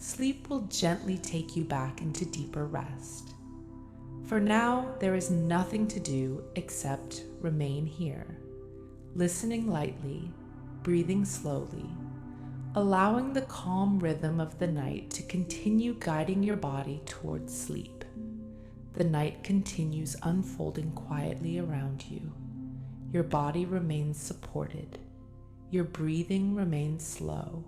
sleep will gently take you back into deeper rest. For now, there is nothing to do except remain here, listening lightly, breathing slowly, allowing the calm rhythm of the night to continue guiding your body towards sleep. The night continues unfolding quietly around you. Your body remains supported, your breathing remains slow,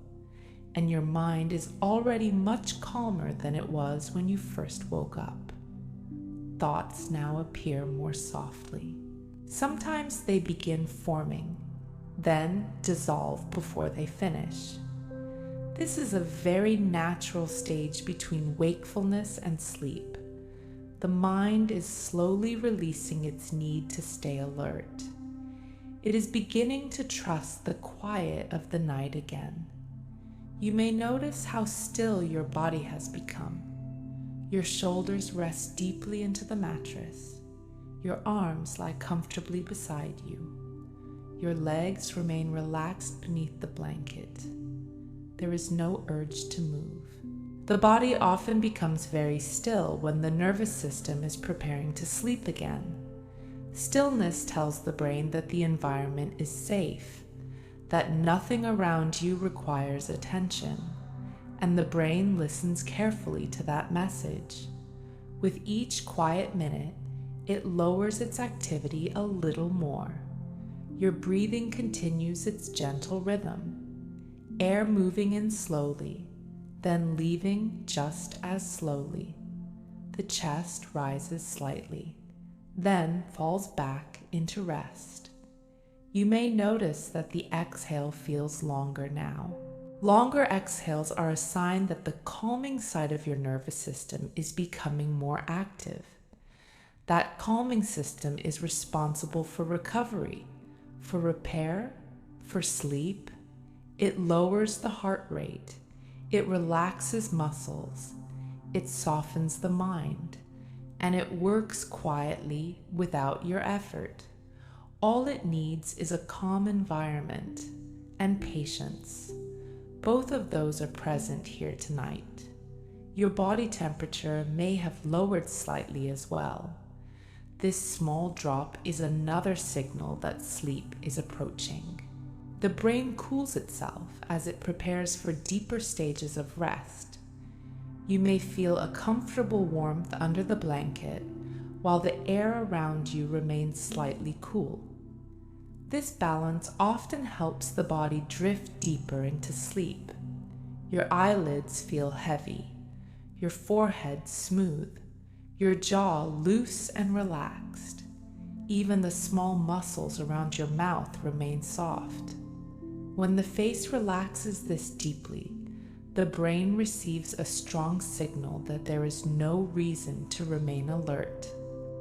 and your mind is already much calmer than it was when you first woke up. Thoughts now appear more softly. Sometimes they begin forming, then dissolve before they finish. This is a very natural stage between wakefulness and sleep. The mind is slowly releasing its need to stay alert. It is beginning to trust the quiet of the night again. You may notice how still your body has become. Your shoulders rest deeply into the mattress. Your arms lie comfortably beside you. Your legs remain relaxed beneath the blanket. There is no urge to move. The body often becomes very still when the nervous system is preparing to sleep again. Stillness tells the brain that the environment is safe, that nothing around you requires attention, and the brain listens carefully to that message. With each quiet minute, it lowers its activity a little more. Your breathing continues its gentle rhythm, air moving in slowly, then leaving just as slowly. The chest rises slightly, then falls back into rest. You may notice that the exhale feels longer now. Longer exhales are a sign that the calming side of your nervous system is becoming more active. That calming system is responsible for recovery, for repair, for sleep. It lowers the heart rate. It relaxes muscles, it softens the mind, and it works quietly without your effort. All it needs is a calm environment and patience. Both of those are present here tonight. Your body temperature may have lowered slightly as well. This small drop is another signal that sleep is approaching. The brain cools itself as it prepares for deeper stages of rest. You may feel a comfortable warmth under the blanket, while the air around you remains slightly cool. This balance often helps the body drift deeper into sleep. Your eyelids feel heavy, your forehead smooth, your jaw loose and relaxed. Even the small muscles around your mouth remain soft. When the face relaxes this deeply, the brain receives a strong signal that there is no reason to remain alert.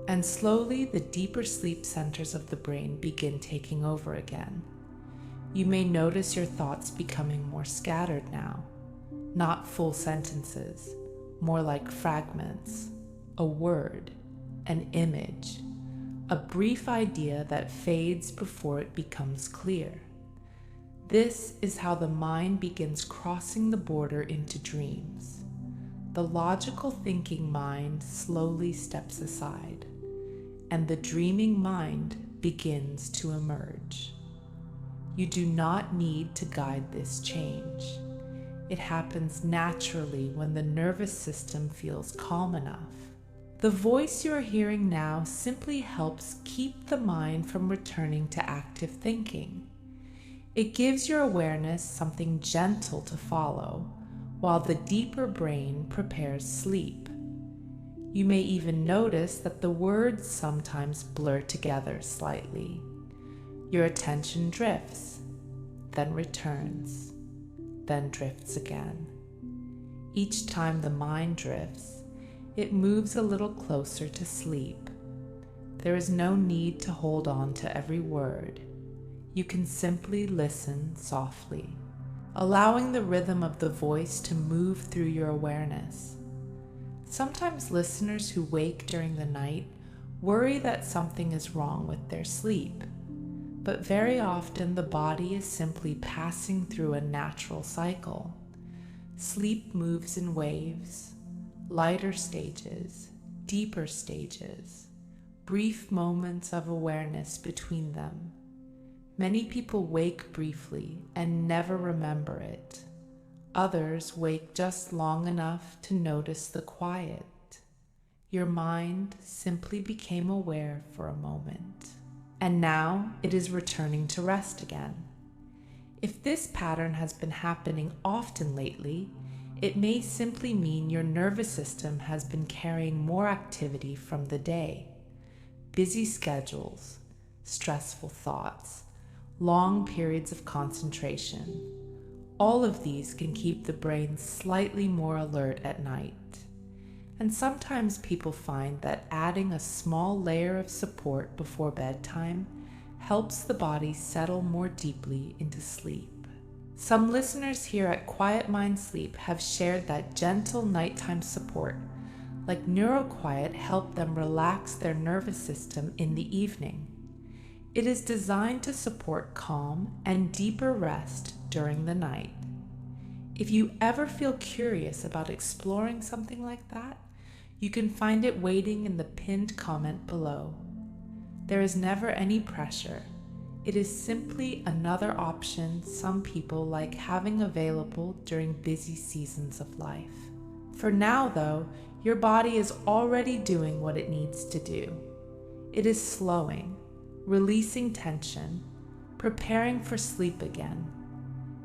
And slowly, the deeper sleep centers of the brain begin taking over again. You may notice your thoughts becoming more scattered now, not full sentences, more like fragments, a word, an image, a brief idea that fades before it becomes clear. This is how the mind begins crossing the border into dreams. The logical thinking mind slowly steps aside, and the dreaming mind begins to emerge. You do not need to guide this change. It happens naturally when the nervous system feels calm enough. The voice you are hearing now simply helps keep the mind from returning to active thinking. It gives your awareness something gentle to follow, while the deeper brain prepares sleep. You may even notice that the words sometimes blur together slightly. Your attention drifts, then returns, then drifts again. Each time the mind drifts, it moves a little closer to sleep. There is no need to hold on to every word. You can simply listen softly, allowing the rhythm of the voice to move through your awareness. Sometimes listeners who wake during the night worry that something is wrong with their sleep, but very often the body is simply passing through a natural cycle. Sleep moves in waves, lighter stages, deeper stages, brief moments of awareness between them. Many people wake briefly and never remember it. Others wake just long enough to notice the quiet. Your mind simply became aware for a moment, and now it is returning to rest again. If this pattern has been happening often lately, it may simply mean your nervous system has been carrying more activity from the day. Busy schedules, stressful thoughts, long periods of concentration. All of these can keep the brain slightly more alert at night. And sometimes people find that adding a small layer of support before bedtime helps the body settle more deeply into sleep. Some listeners here at Quiet Mind Sleep have shared that gentle nighttime support, like NeuroQuiet, helped them relax their nervous system in the evening. It is designed to support calm and deeper rest during the night. If you ever feel curious about exploring something like that, you can find it waiting in the pinned comment below. There is never any pressure. It is simply another option some people like having available during busy seasons of life. For now, though, your body is already doing what it needs to do. It is slowing, releasing tension, preparing for sleep again.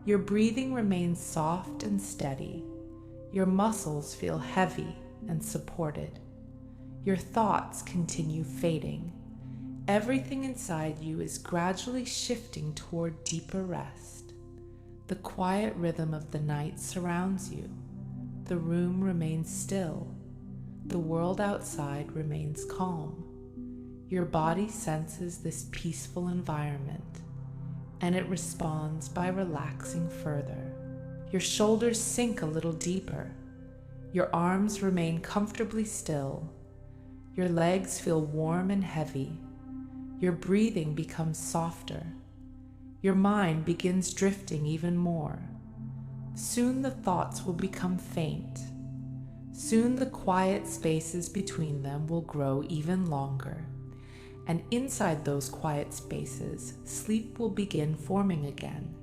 Your breathing remains soft and steady. Your muscles feel heavy and supported. Your thoughts continue fading. Everything inside you is gradually shifting toward deeper rest. The quiet rhythm of the night surrounds you. The room remains still. The world outside remains calm. Your body senses this peaceful environment, and it responds by relaxing further. Your shoulders sink a little deeper. Your arms remain comfortably still. Your legs feel warm and heavy. Your breathing becomes softer. Your mind begins drifting even more. Soon the thoughts will become faint. Soon the quiet spaces between them will grow even longer. And inside those quiet spaces, sleep will begin forming again.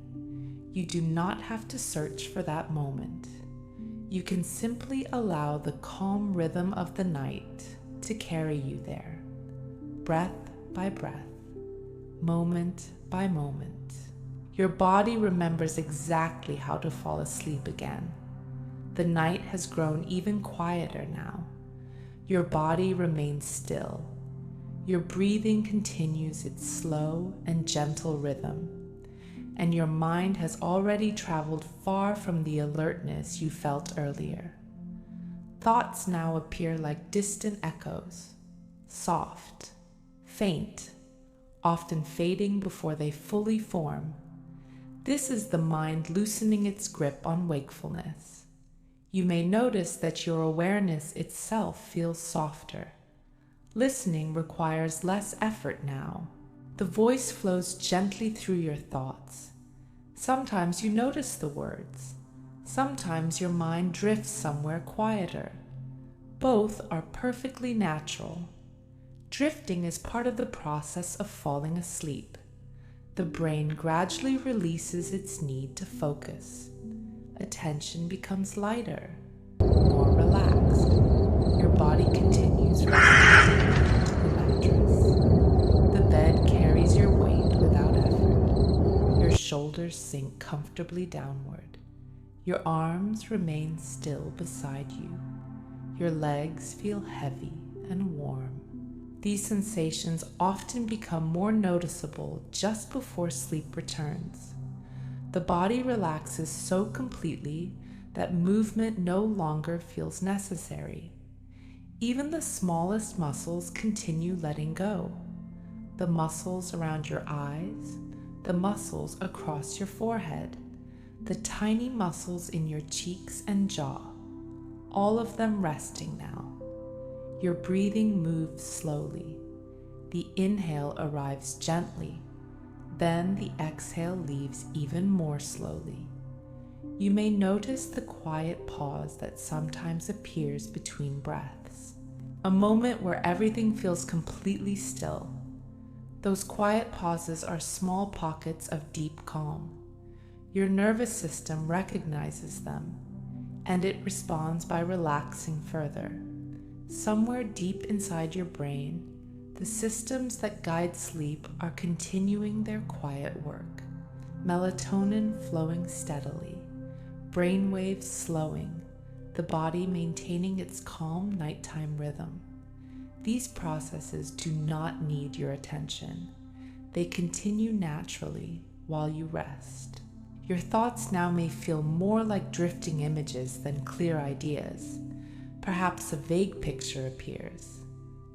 You do not have to search for that moment. You can simply allow the calm rhythm of the night to carry you there, breath by breath, moment by moment. Your body remembers exactly how to fall asleep again. The night has grown even quieter now. Your body remains still. Your breathing continues its slow and gentle rhythm, and your mind has already traveled far from the alertness you felt earlier. Thoughts now appear like distant echoes, soft, faint, often fading before they fully form. This is the mind loosening its grip on wakefulness. You may notice that your awareness itself feels softer. Listening requires less effort now. The voice flows gently through your thoughts. Sometimes you notice the words. Sometimes your mind drifts somewhere quieter. Both are perfectly natural. Drifting is part of the process of falling asleep. The brain gradually releases its need to focus. Attention becomes lighter, more relaxed. Your body continues resting deeply into the mattress. The bed carries your weight without effort. Your shoulders sink comfortably downward. Your arms remain still beside you. Your legs feel heavy and warm. These sensations often become more noticeable just before sleep returns. The body relaxes so completely that movement no longer feels necessary. Even the smallest muscles continue letting go. The muscles around your eyes, the muscles across your forehead, the tiny muscles in your cheeks and jaw, all of them resting now. Your breathing moves slowly. The inhale arrives gently. Then the exhale leaves even more slowly. You may notice the quiet pause that sometimes appears between breaths, a moment where everything feels completely still. Those quiet pauses are small pockets of deep calm. Your nervous system recognizes them, and it responds by relaxing further. Somewhere deep inside your brain, the systems that guide sleep are continuing their quiet work. Melatonin flowing steadily, brain waves slowing, the body maintaining its calm nighttime rhythm. These processes do not need your attention. They continue naturally while you rest. Your thoughts now may feel more like drifting images than clear ideas. Perhaps a vague picture appears,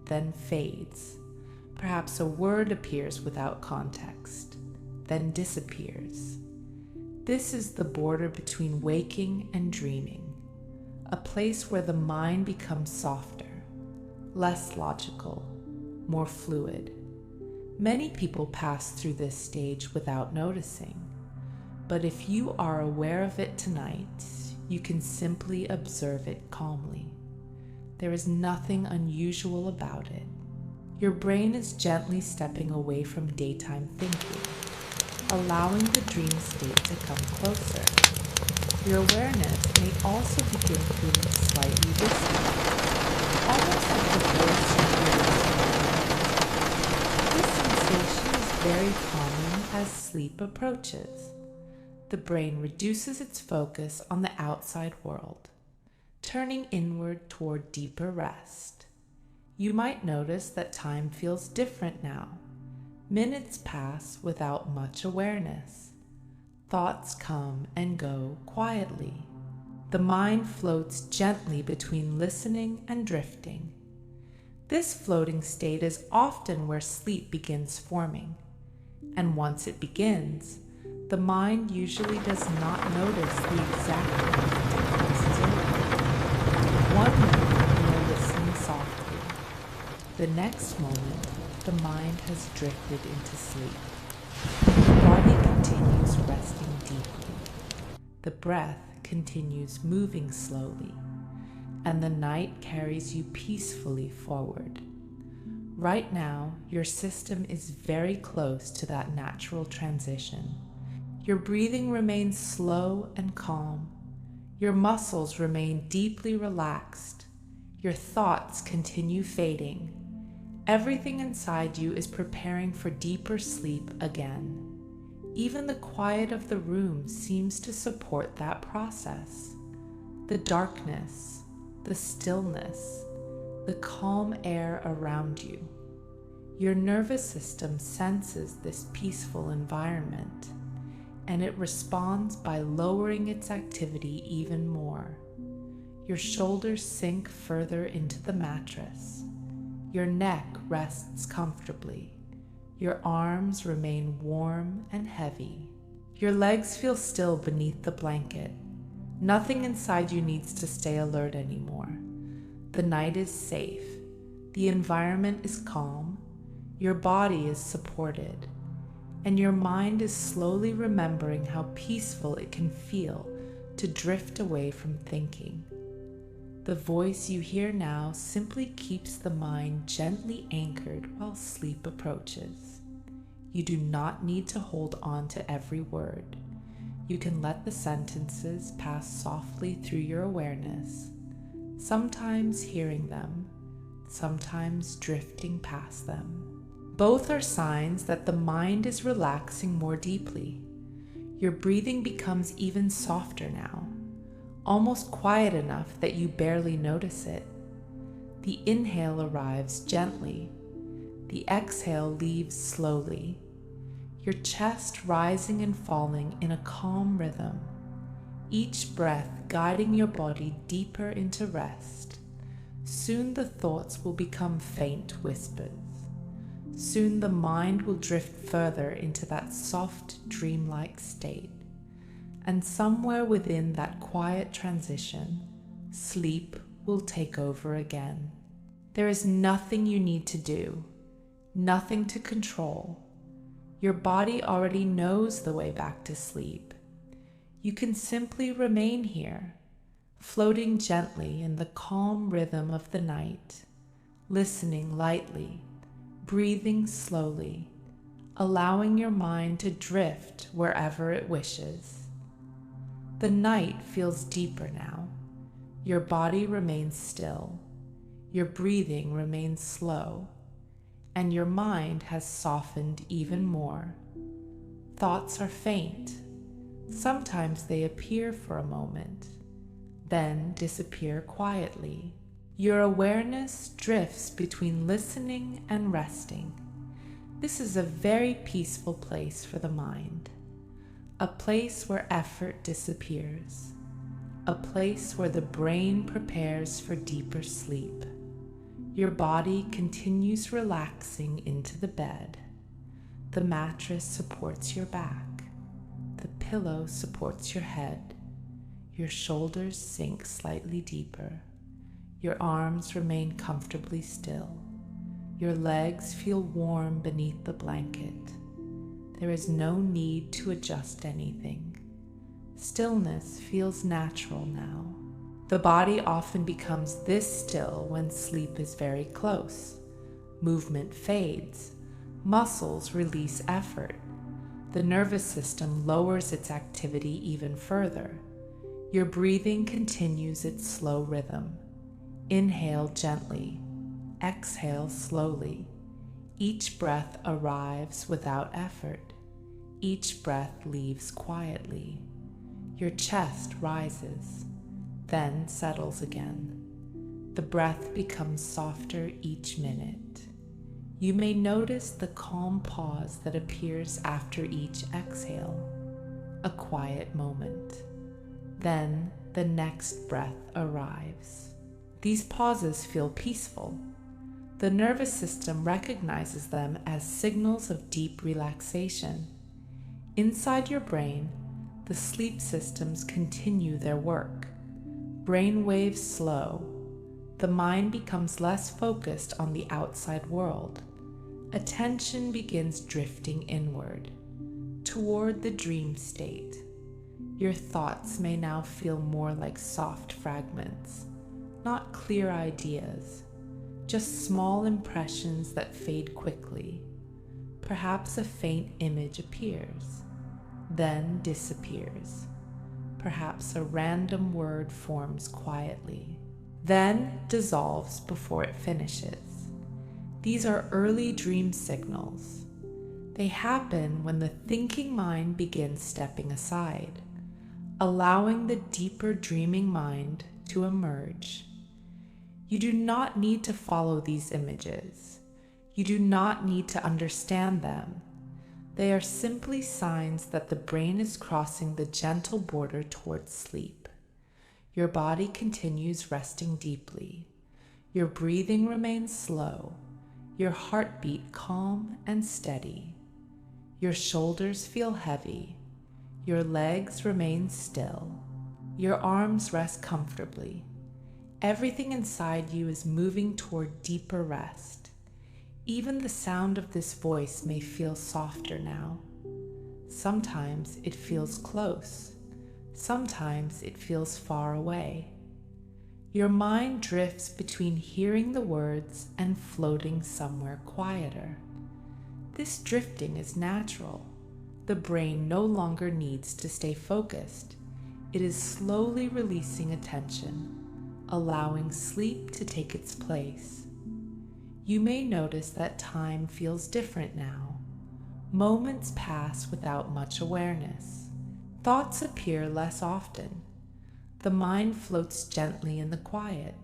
then fades. Perhaps a word appears without context, then disappears. This is the border between waking and dreaming, a place where the mind becomes softer, less logical, more fluid. Many people pass through this stage without noticing, but if you are aware of it tonight, you can simply observe it calmly. There is nothing unusual about it. Your brain is gently stepping away from daytime thinking, allowing the dream state to come closer. Your awareness may also begin feeling slightly distant, almost like the voice you hear. This sensation is very common as sleep approaches. The brain reduces its focus on the outside world, turning inward toward deeper rest. You might notice that time feels different now. Minutes pass without much awareness. Thoughts come and go quietly. The mind floats gently between listening and drifting. This floating state is often where sleep begins forming, and once it begins, the mind usually does not notice the exact moment it crosses over. One moment you are listening softly. The next moment, the mind has drifted into sleep. The body continues resting deeply. The breath continues moving slowly, and the night carries you peacefully forward. Right now, your system is very close to that natural transition. Your breathing remains slow and calm. Your muscles remain deeply relaxed. Your thoughts continue fading. Everything inside you is preparing for deeper sleep again. Even the quiet of the room seems to support that process. The darkness, the stillness, the calm air around you. Your nervous system senses this peaceful environment, and it responds by lowering its activity even more. Your shoulders sink further into the mattress. Your neck rests comfortably. Your arms remain warm and heavy. Your legs feel still beneath the blanket. Nothing inside you needs to stay alert anymore. The night is safe. The environment is calm. Your body is supported. And your mind is slowly remembering how peaceful it can feel to drift away from thinking. The voice you hear now simply keeps the mind gently anchored while sleep approaches. You do not need to hold on to every word. You can let the sentences pass softly through your awareness, sometimes hearing them, sometimes drifting past them. Both are signs that the mind is relaxing more deeply. Your breathing becomes even softer now, almost quiet enough that you barely notice it. The inhale arrives gently. The exhale leaves slowly. Your chest rising and falling in a calm rhythm, each breath guiding your body deeper into rest. Soon the thoughts will become faint whispers. Soon the mind will drift further into that soft, dreamlike state. And somewhere within that quiet transition, sleep will take over again. There is nothing you need to do, nothing to control. Your body already knows the way back to sleep. You can simply remain here, floating gently in the calm rhythm of the night, listening lightly, breathing slowly, allowing your mind to drift wherever it wishes. The night feels deeper now. Your body remains still, your breathing remains slow, and your mind has softened even more. Thoughts are faint. Sometimes they appear for a moment, then disappear quietly. Your awareness drifts between listening and resting. This is a very peaceful place for the mind, a place where effort disappears, a place where the brain prepares for deeper sleep. Your body continues relaxing into the bed. The mattress supports your back. The pillow supports your head. Your shoulders sink slightly deeper. Your arms remain comfortably still. Your legs feel warm beneath the blanket. There is no need to adjust anything. Stillness feels natural now. The body often becomes this still when sleep is very close. Movement fades. Muscles release effort. The nervous system lowers its activity even further. Your breathing continues its slow rhythm. Inhale gently. Exhale slowly. Each breath arrives without effort. Each breath leaves quietly. Your chest rises, then settles again. The breath becomes softer each minute. You may notice the calm pause that appears after each exhale, a quiet moment. Then the next breath arrives. These pauses feel peaceful. The nervous system recognizes them as signals of deep relaxation. Inside your brain, the sleep systems continue their work. Brain waves slow. The mind becomes less focused on the outside world. Attention begins drifting inward, toward the dream state. Your thoughts may now feel more like soft fragments, not clear ideas, just small impressions that fade quickly. Perhaps a faint image appears, then disappears. Perhaps a random word forms quietly, then dissolves before it finishes. These are early dream signals. They happen when the thinking mind begins stepping aside, allowing the deeper dreaming mind to emerge. You do not need to follow these images. You do not need to understand them. They are simply signs that the brain is crossing the gentle border towards sleep. Your body continues resting deeply. Your breathing remains slow. Your heartbeat calm and steady. Your shoulders feel heavy. Your legs remain still. Your arms rest comfortably. Everything inside you is moving toward deeper rest. Even the sound of this voice may feel softer now. Sometimes it feels close. Sometimes it feels far away. Your mind drifts between hearing the words and floating somewhere quieter. This drifting is natural. The brain no longer needs to stay focused. It is slowly releasing attention, allowing sleep to take its place. You may notice that time feels different now. Moments pass without much awareness. Thoughts appear less often. The mind floats gently in the quiet.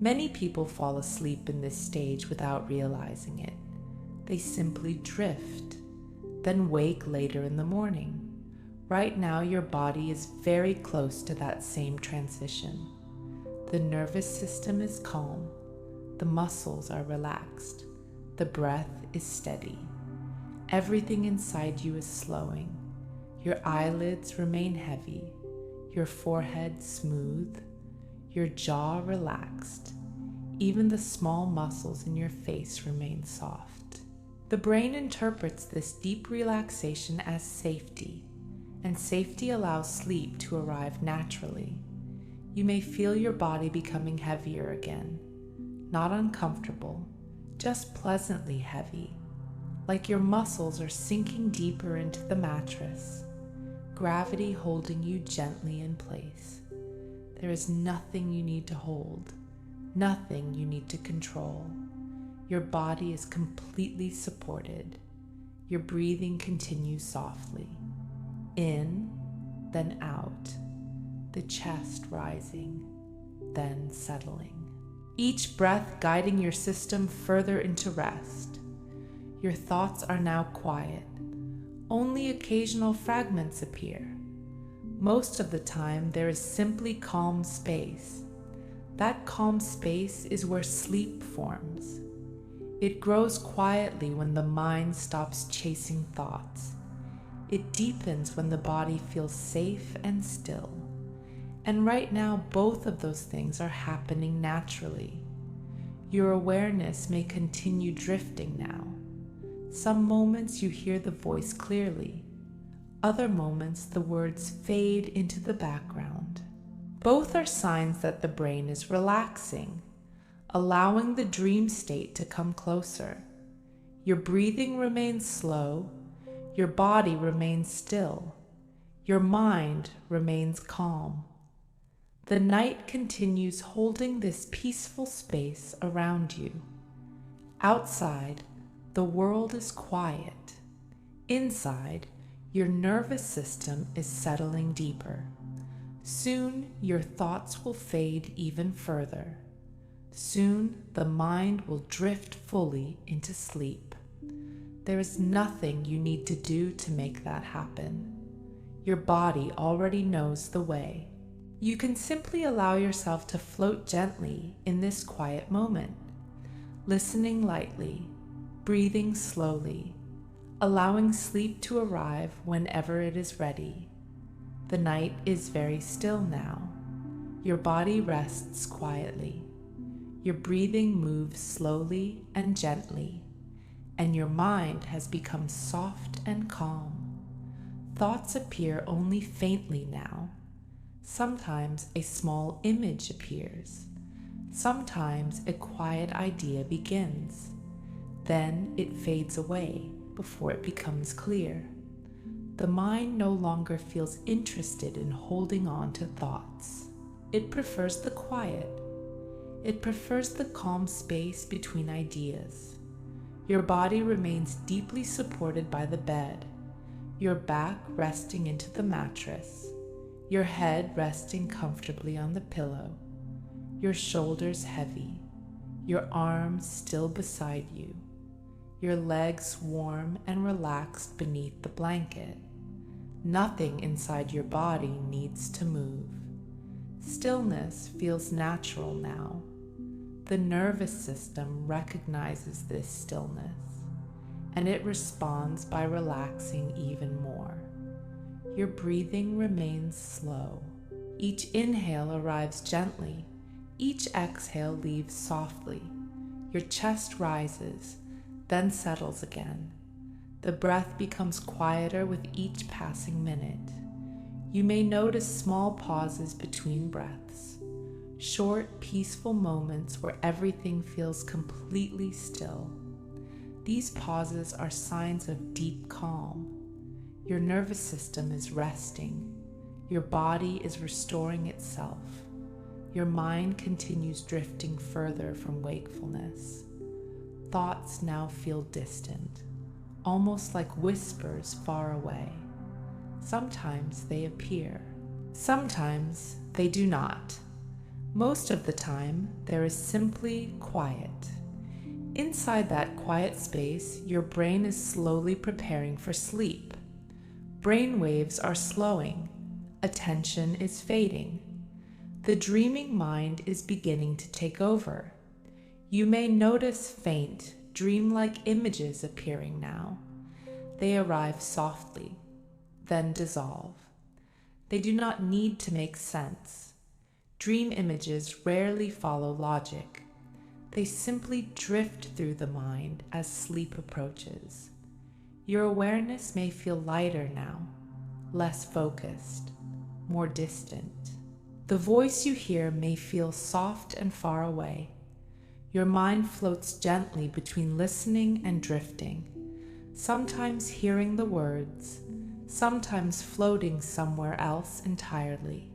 Many people fall asleep in this stage without realizing it. They simply drift, then wake later in the morning. Right now, your body is very close to that same transition. The nervous system is calm. The muscles are relaxed. The breath is steady. Everything inside you is slowing. Your eyelids remain heavy. Your forehead smooth. Your jaw relaxed. Even the small muscles in your face remain soft. The brain interprets this deep relaxation as safety, and safety allows sleep to arrive naturally. You may feel your body becoming heavier again, not uncomfortable, just pleasantly heavy, like your muscles are sinking deeper into the mattress, gravity holding you gently in place. There is nothing you need to hold, nothing you need to control. Your body is completely supported. Your breathing continues softly. In, then out. The chest rising, then settling. Each breath guiding your system further into rest. Your thoughts are now quiet. Only occasional fragments appear. Most of the time, there is simply calm space. That calm space is where sleep forms. It grows quietly when the mind stops chasing thoughts. It deepens when the body feels safe and still. And right now, both of those things are happening naturally. Your awareness may continue drifting now. Some moments you hear the voice clearly. Other moments the words fade into the background. Both are signs that the brain is relaxing, allowing the dream state to come closer. Your breathing remains slow, your body remains still, your mind remains calm. The night continues holding this peaceful space around you. Outside, the world is quiet. Inside, your nervous system is settling deeper. Soon, your thoughts will fade even further. Soon, the mind will drift fully into sleep. There is nothing you need to do to make that happen. Your body already knows the way. You can simply allow yourself to float gently in this quiet moment, listening lightly, breathing slowly, allowing sleep to arrive whenever it is ready. The night is very still now. Your body rests quietly. Your breathing moves slowly and gently, and your mind has become soft and calm. Thoughts appear only faintly now. Sometimes a small image appears. Sometimes a quiet idea begins. Then it fades away before it becomes clear. The mind no longer feels interested in holding on to thoughts. It prefers the quiet. It prefers the calm space between ideas. Your body remains deeply supported by the bed, your back resting into the mattress, your head resting comfortably on the pillow, your shoulders heavy, your arms still beside you, your legs warm and relaxed beneath the blanket. Nothing inside your body needs to move. Stillness feels natural now. The nervous system recognizes this stillness, and it responds by relaxing even more. Your breathing remains slow. Each inhale arrives gently. Each exhale leaves softly. Your chest rises, then settles again. The breath becomes quieter with each passing minute. You may notice small pauses between breaths, short, peaceful moments where everything feels completely still. These pauses are signs of deep calm. Your nervous system is resting. Your body is restoring itself. Your mind continues drifting further from wakefulness. Thoughts now feel distant, almost like whispers far away. Sometimes they appear. Sometimes they do not. Most of the time, there is simply quiet. Inside that quiet space, your brain is slowly preparing for sleep. Brain waves are slowing. Attention is fading. The dreaming mind is beginning to take over. You may notice faint, dreamlike images appearing now. They arrive softly, then dissolve. They do not need to make sense. Dream images rarely follow logic. They simply drift through the mind as sleep approaches. Your awareness may feel lighter now, less focused, more distant. The voice you hear may feel soft and far away. Your mind floats gently between listening and drifting, sometimes hearing the words, sometimes floating somewhere else entirely.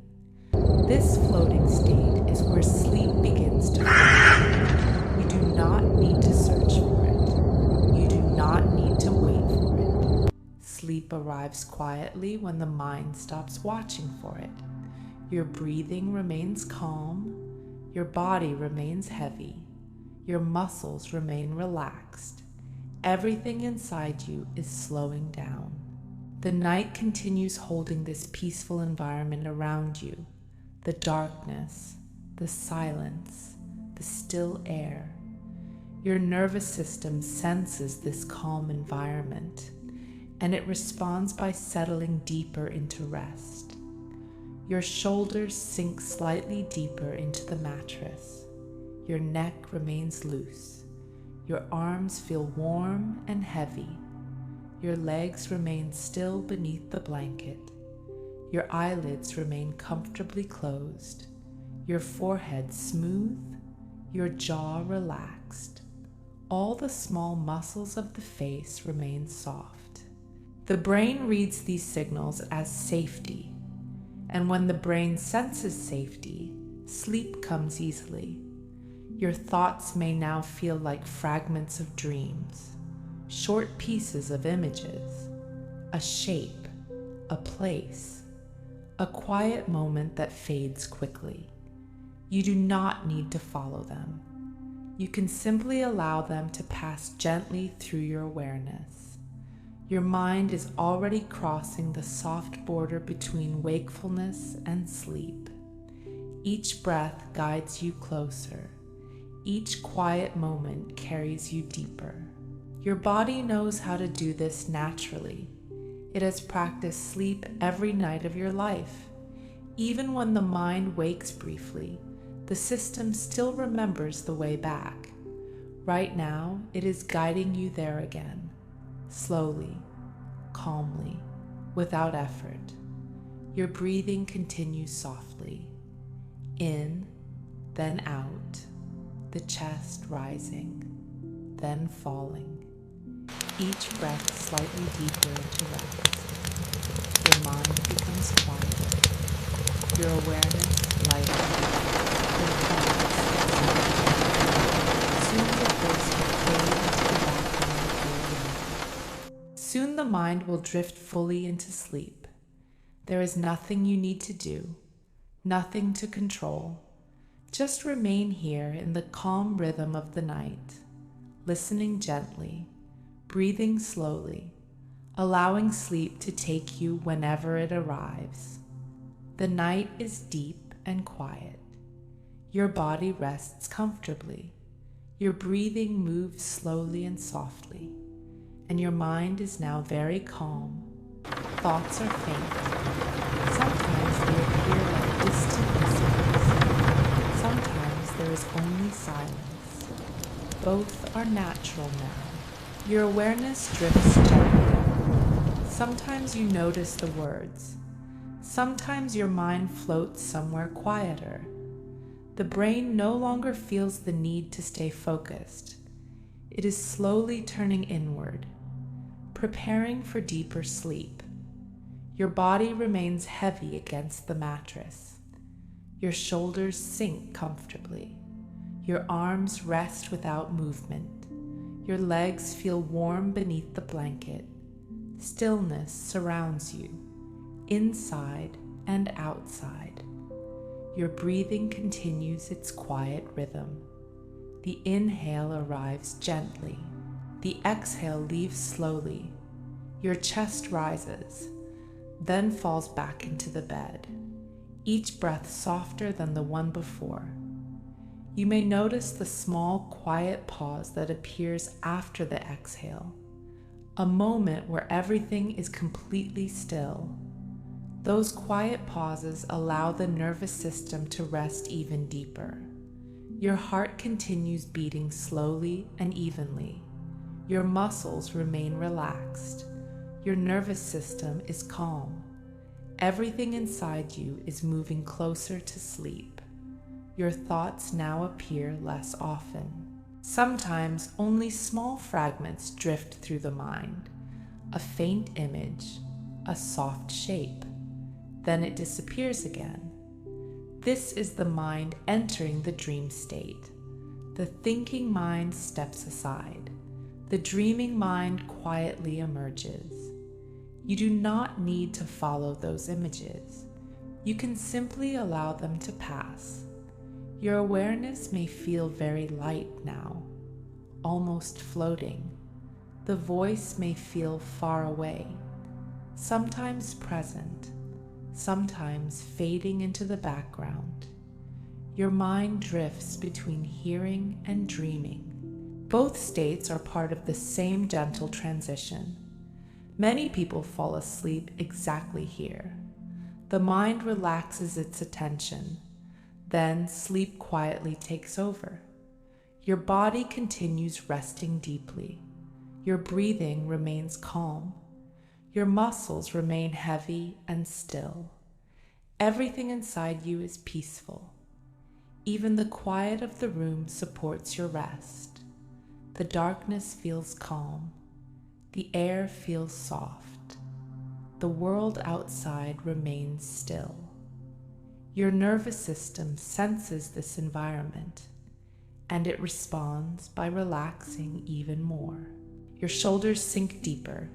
This floating state is where sleep begins to form. You do not need to search for it. You do not need to wait for it. Sleep arrives quietly when the mind stops watching for it. Your breathing remains calm. Your body remains heavy. Your muscles remain relaxed. Everything inside you is slowing down. The night continues holding this peaceful environment around you. The darkness, the silence, the still air. Your nervous system senses this calm environment, and it responds by settling deeper into rest. Your shoulders sink slightly deeper into the mattress. Your neck remains loose. Your arms feel warm and heavy. Your legs remain still beneath the blanket. Your eyelids remain comfortably closed. Your forehead smooth. Your jaw relaxed. All the small muscles of the face remain soft. The brain reads these signals as safety, and when the brain senses safety, sleep comes easily. Your thoughts may now feel like fragments of dreams, short pieces of images, a shape, a place, a quiet moment that fades quickly. You do not need to follow them. You can simply allow them to pass gently through your awareness. Your mind is already crossing the soft border between wakefulness and sleep. Each breath guides you closer. Each quiet moment carries you deeper. Your body knows how to do this naturally. It has practiced sleep every night of your life. Even when the mind wakes briefly, the system still remembers the way back. Right now, it is guiding you there again, slowly, calmly, without effort. Your breathing continues softly, in, then out. The chest rising, then falling, each breath slightly deeper into rest. Your mind becomes quieter, your awareness lighter, your thoughts soon the voice will fade into the background of your life. Soon the mind will drift fully into sleep. There is nothing you need to do, nothing to control. Just remain here in the calm rhythm of the night, listening gently, breathing slowly, allowing sleep to take you whenever it arrives. The night is deep and quiet. Your body rests comfortably. Your breathing moves slowly and softly, and your mind is now very calm. Thoughts are faint. Sometimes they appear like distant whispers. Sometimes there is only silence. Both are natural now. Your awareness drifts gently. Sometimes you notice the words. Sometimes your mind floats somewhere quieter. The brain no longer feels the need to stay focused. It is slowly turning inward, preparing for deeper sleep. Your body remains heavy against the mattress. Your shoulders sink comfortably. Your arms rest without movement. Your legs feel warm beneath the blanket. Stillness surrounds you, inside and outside. Your breathing continues its quiet rhythm. The inhale arrives gently. The exhale leaves slowly. Your chest rises, then falls back into the bed, each breath softer than the one before. You may notice the small, quiet pause that appears after the exhale, a moment where everything is completely still. Those quiet pauses allow the nervous system to rest even deeper. Your heart continues beating slowly and evenly. Your muscles remain relaxed. Your nervous system is calm. Everything inside you is moving closer to sleep. Your thoughts now appear less often. Sometimes only small fragments drift through the mind, a faint image, a soft shape. Then it disappears again. This is the mind entering the dream state. The thinking mind steps aside. The dreaming mind quietly emerges. You do not need to follow those images. You can simply allow them to pass. Your awareness may feel very light now, almost floating. The voice may feel far away, sometimes present, sometimes fading into the background. Your mind drifts between hearing and dreaming. Both states are part of the same gentle transition. Many people fall asleep exactly here. The mind relaxes its attention, then sleep quietly takes over. Your body continues resting deeply. Your breathing remains calm. Your muscles remain heavy and still. Everything inside you is peaceful. Even the quiet of the room supports your rest. The darkness feels calm. The air feels soft. The world outside remains still. Your nervous system senses this environment, and it responds by relaxing even more. Your shoulders sink deeper.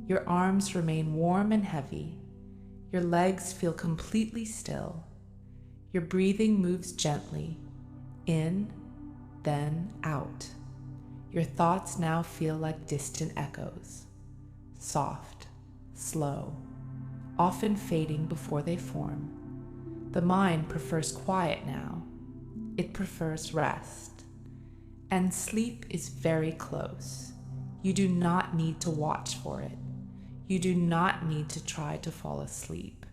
Your arms remain warm and heavy. Your legs feel completely still. Your breathing moves gently, in, then out. Your thoughts now feel like distant echoes, soft, slow, often fading before they form. The mind prefers quiet now. It prefers rest. And sleep is very close. You do not need to watch for it. You do not need to try to fall asleep.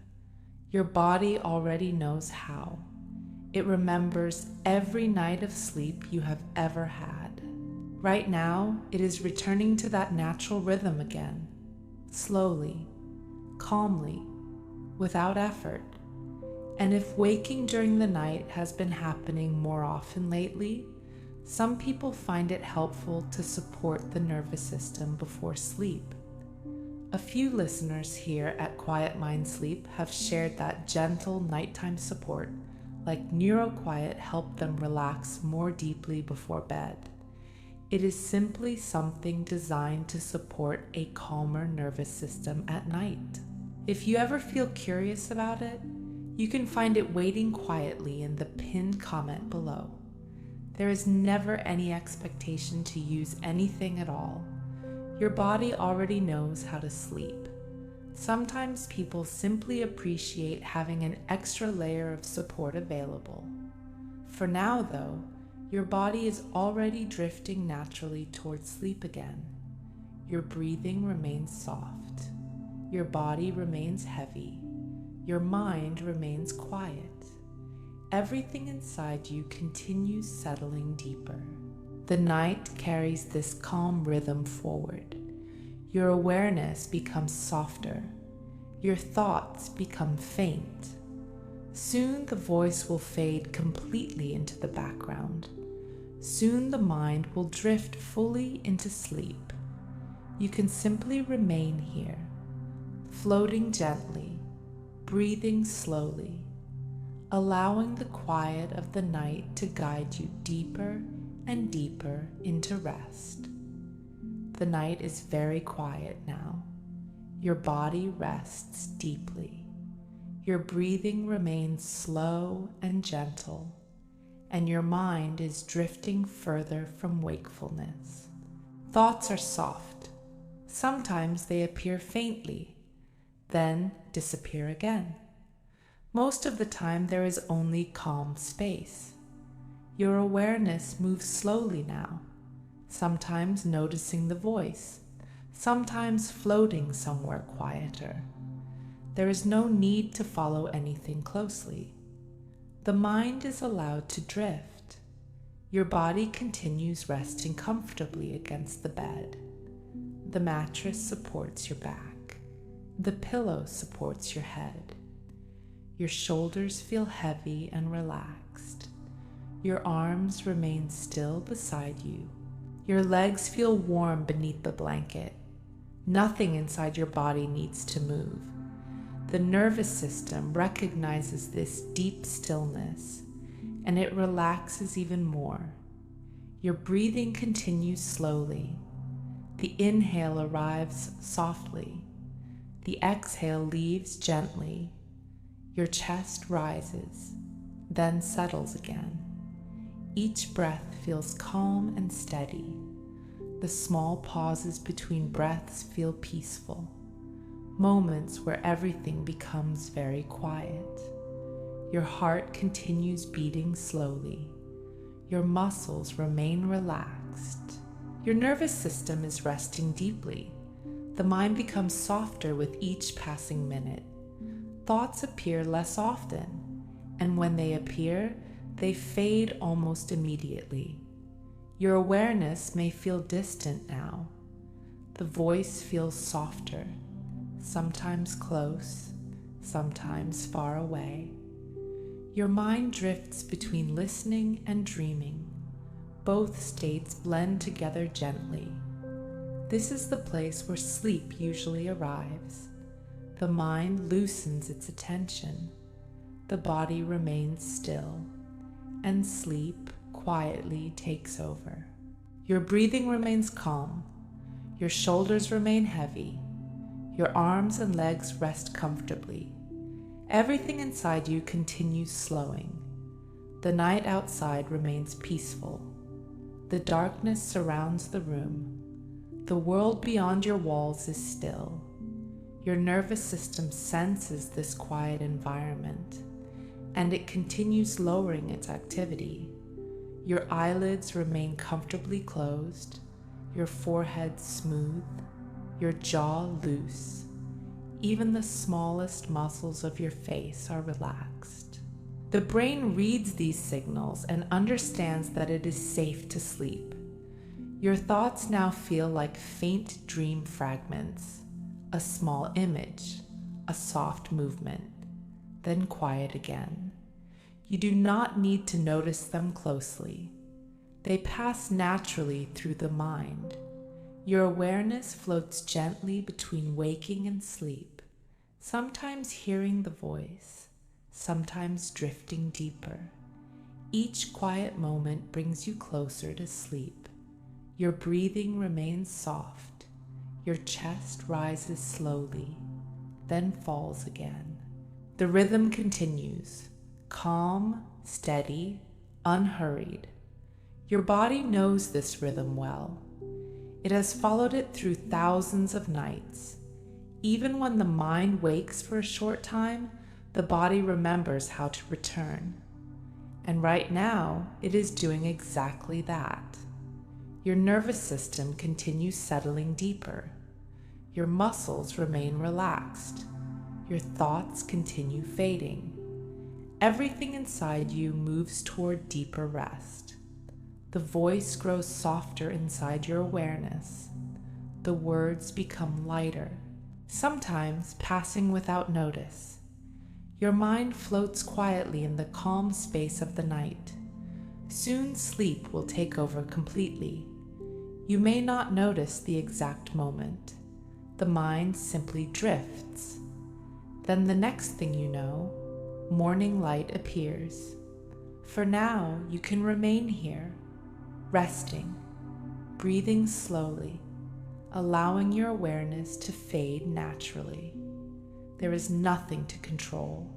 Your body already knows how. It remembers every night of sleep you have ever had. Right now, it is returning to that natural rhythm again, slowly, calmly, without effort. And if waking during the night has been happening more often lately, some people find it helpful to support the nervous system before sleep. A few listeners here at Quiet Mind Sleep have shared that gentle nighttime support, like NeuroQuiet, helped them relax more deeply before bed. It is simply something designed to support a calmer nervous system at night. If you ever feel curious about it, you can find it waiting quietly in the pinned comment below. There is never any expectation to use anything at all. Your body already knows how to sleep. Sometimes people simply appreciate having an extra layer of support available. For now, though, your body is already drifting naturally towards sleep again. Your breathing remains soft. Your body remains heavy. Your mind remains quiet. Everything inside you continues settling deeper. The night carries this calm rhythm forward. Your awareness becomes softer. Your thoughts become faint. Soon the voice will fade completely into the background. Soon the mind will drift fully into sleep. You can simply remain here, floating gently, breathing slowly, allowing the quiet of the night to guide you deeper and deeper into rest. The night is very quiet now. Your body rests deeply. Your breathing remains slow and gentle, and your mind is drifting further from wakefulness. Thoughts are soft. Sometimes they appear faintly, then disappear again. Most of the time there is only calm space. Your awareness moves slowly now, sometimes noticing the voice, sometimes floating somewhere quieter. There is no need to follow anything closely. The mind is allowed to drift. Your body continues resting comfortably against the bed. The mattress supports your back. The pillow supports your head. Your shoulders feel heavy and relaxed. Your arms remain still beside you. Your legs feel warm beneath the blanket. Nothing inside your body needs to move. The nervous system recognizes this deep stillness, and it relaxes even more. Your breathing continues slowly. The inhale arrives softly. The exhale leaves gently. Your chest rises, then settles again. Each breath feels calm and steady. The small pauses between breaths feel peaceful, moments where everything becomes very quiet. Your heart continues beating slowly. Your muscles remain relaxed. Your nervous system is resting deeply. The mind becomes softer with each passing minute. Thoughts appear less often, and when they appear, they fade almost immediately. Your awareness may feel distant now. The voice feels softer, sometimes close, sometimes far away. Your mind drifts between listening and dreaming. Both states blend together gently. This is the place where sleep usually arrives. The mind loosens its attention. The body remains still, and sleep quietly takes over. Your breathing remains calm. Your shoulders remain heavy. Your arms and legs rest comfortably. Everything inside you continues slowing. The night outside remains peaceful. The darkness surrounds the room. The world beyond your walls is still. Your nervous system senses this quiet environment, and it continues lowering its activity. Your eyelids remain comfortably closed, your forehead smooth, your jaw loose. Even the smallest muscles of your face are relaxed. The brain reads these signals and understands that it is safe to sleep. Your thoughts now feel like faint dream fragments, a small image, a soft movement, then quiet again. You do not need to notice them closely. They pass naturally through the mind. Your awareness floats gently between waking and sleep, sometimes hearing the voice, sometimes drifting deeper. Each quiet moment brings you closer to sleep. Your breathing remains soft. Your chest rises slowly, then falls again. The rhythm continues. Calm, steady, unhurried. Your body knows this rhythm well. It has followed it through thousands of nights. Even when the mind wakes for a short time, the body remembers how to return. And right now, it is doing exactly that. Your nervous system continues settling deeper. Your muscles remain relaxed. Your thoughts continue fading. Everything inside you moves toward deeper rest. The voice grows softer inside your awareness. The words become lighter, sometimes passing without notice. Your mind floats quietly in the calm space of the night. Soon sleep will take over completely. You may not notice the exact moment. The mind simply drifts. Then the next thing you know, morning light appears. For now, you can remain here, resting, breathing slowly, allowing your awareness to fade naturally. There is nothing to control,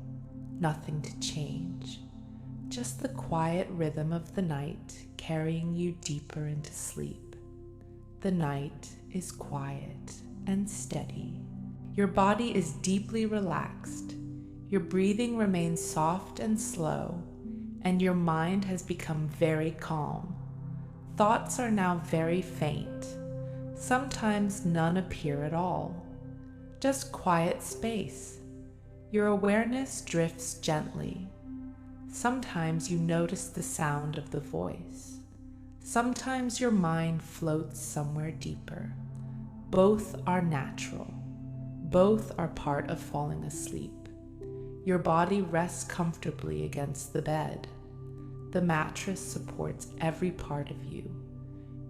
nothing to change, just the quiet rhythm of the night carrying you deeper into sleep. The night is quiet and steady. Your body is deeply relaxed. Your breathing remains soft and slow, and your mind has become very calm. Thoughts are now very faint. Sometimes none appear at all. Just quiet space. Your awareness drifts gently. Sometimes you notice the sound of the voice. Sometimes your mind floats somewhere deeper. Both are natural. Both are part of falling asleep. Your body rests comfortably against the bed. The mattress supports every part of you.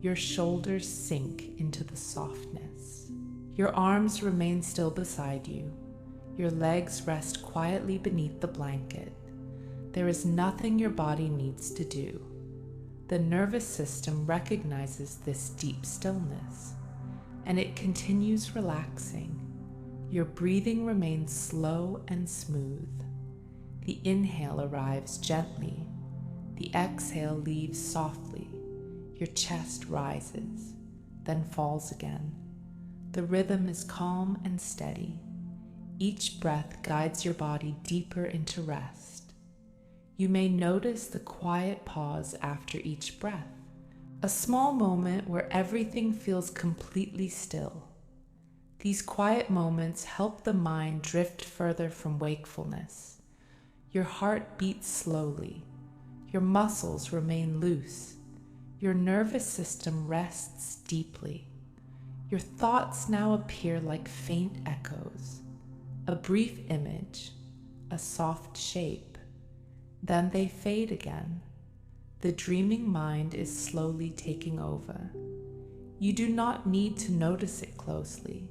Your shoulders sink into the softness. Your arms remain still beside you. Your legs rest quietly beneath the blanket. There is nothing your body needs to do. The nervous system recognizes this deep stillness, and it continues relaxing. Your breathing remains slow and smooth. The inhale arrives gently. The exhale leaves softly. Your chest rises, then falls again. The rhythm is calm and steady. Each breath guides your body deeper into rest. You may notice the quiet pause after each breath, a small moment where everything feels completely still. These quiet moments help the mind drift further from wakefulness. Your heart beats slowly. Your muscles remain loose. Your nervous system rests deeply. Your thoughts now appear like faint echoes, a brief image, a soft shape. Then they fade again. The dreaming mind is slowly taking over. You do not need to notice it closely.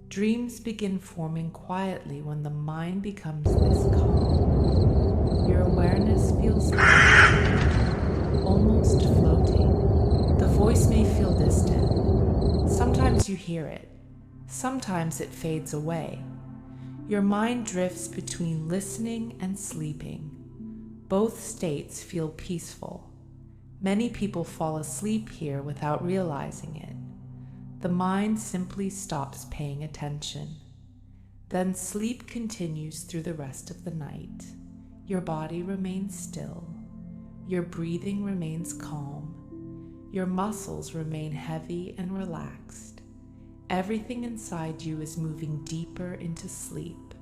Dreams begin forming quietly when the mind becomes this calm. Your awareness feels light, almost floating. The voice may feel distant. Sometimes you hear it. Sometimes it fades away. Your mind drifts between listening and sleeping. Both states feel peaceful. Many people fall asleep here without realizing it. The mind simply stops paying attention. Then sleep continues through the rest of the night. Your body remains still. Your breathing remains calm. Your muscles remain heavy and relaxed. Everything inside you is moving deeper into sleep.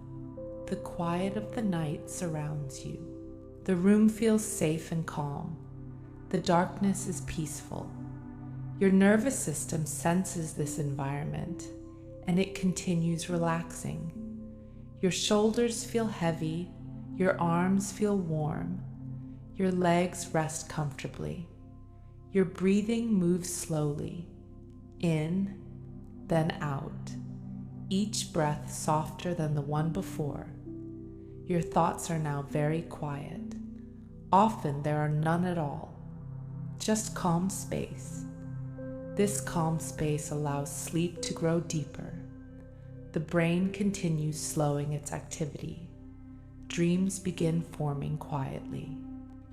The quiet of the night surrounds you. The room feels safe and calm. The darkness is peaceful. Your nervous system senses this environment, and it continues relaxing. Your shoulders feel heavy, your arms feel warm, your legs rest comfortably. Your breathing moves slowly, in, then out, each breath softer than the one before. Your thoughts are now very quiet. Often there are none at all, just calm space. This calm space allows sleep to grow deeper. The brain continues slowing its activity. Dreams begin forming quietly.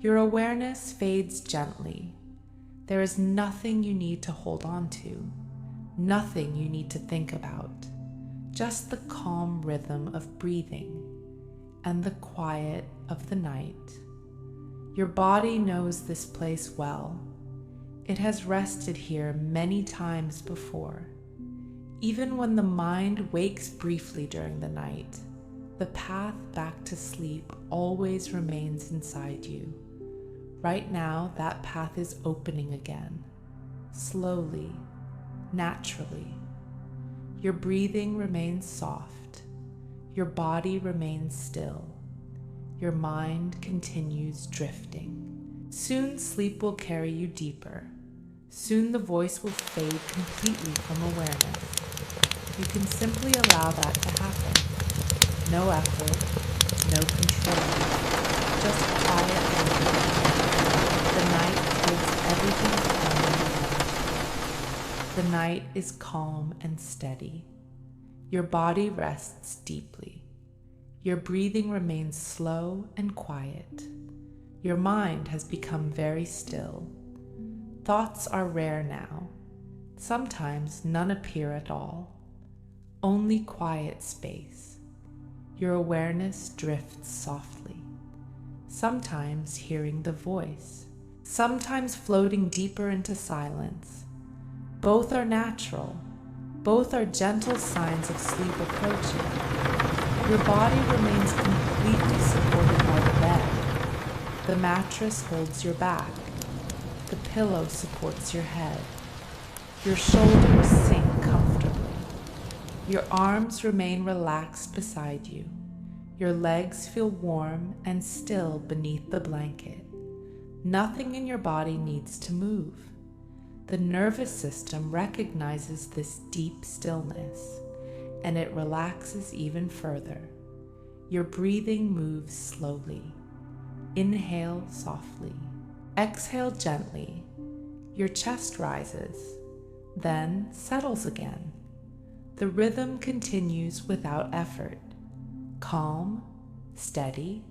Your awareness fades gently. There is nothing you need to hold on to, nothing you need to think about, just the calm rhythm of breathing and the quiet of the night. Your body knows this place well. It has rested here many times before. Even when the mind wakes briefly during the night, the path back to sleep always remains inside you. Right now, that path is opening again, slowly, naturally. Your breathing remains soft. Your body remains still. Your mind continues drifting. Soon sleep will carry you deeper. Soon the voice will fade completely from awareness. You can simply allow that to happen. No effort, no control, just quiet living. The night gives everything calm. The night is calm and steady. Your body rests deeply. Your breathing remains slow and quiet. Your mind has become very still. Thoughts are rare now. Sometimes none appear at all. Only quiet space. Your awareness drifts softly. Sometimes hearing the voice. Sometimes floating deeper into silence. Both are natural. Both are gentle signs of sleep approaching. Your body remains completely supported by the bed. The mattress holds your back. The pillow supports your head. Your shoulders sink comfortably. Your arms remain relaxed beside you. Your legs feel warm and still beneath the blanket. Nothing in your body needs to move. The nervous system recognizes this deep stillness, and it relaxes even further. Your breathing moves slowly. Inhale softly. Exhale gently. Your chest rises, then settles again. The rhythm continues without effort. Calm, steady,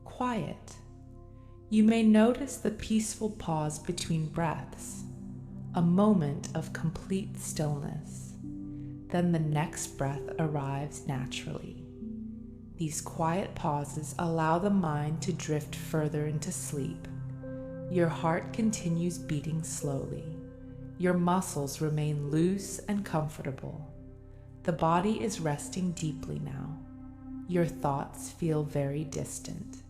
quiet. You may notice the peaceful pause between breaths, a moment of complete stillness. Then the next breath arrives naturally. These quiet pauses allow the mind to drift further into sleep. Your heart continues beating slowly. Your muscles remain loose and comfortable. The body is resting deeply now. Your thoughts feel very distant.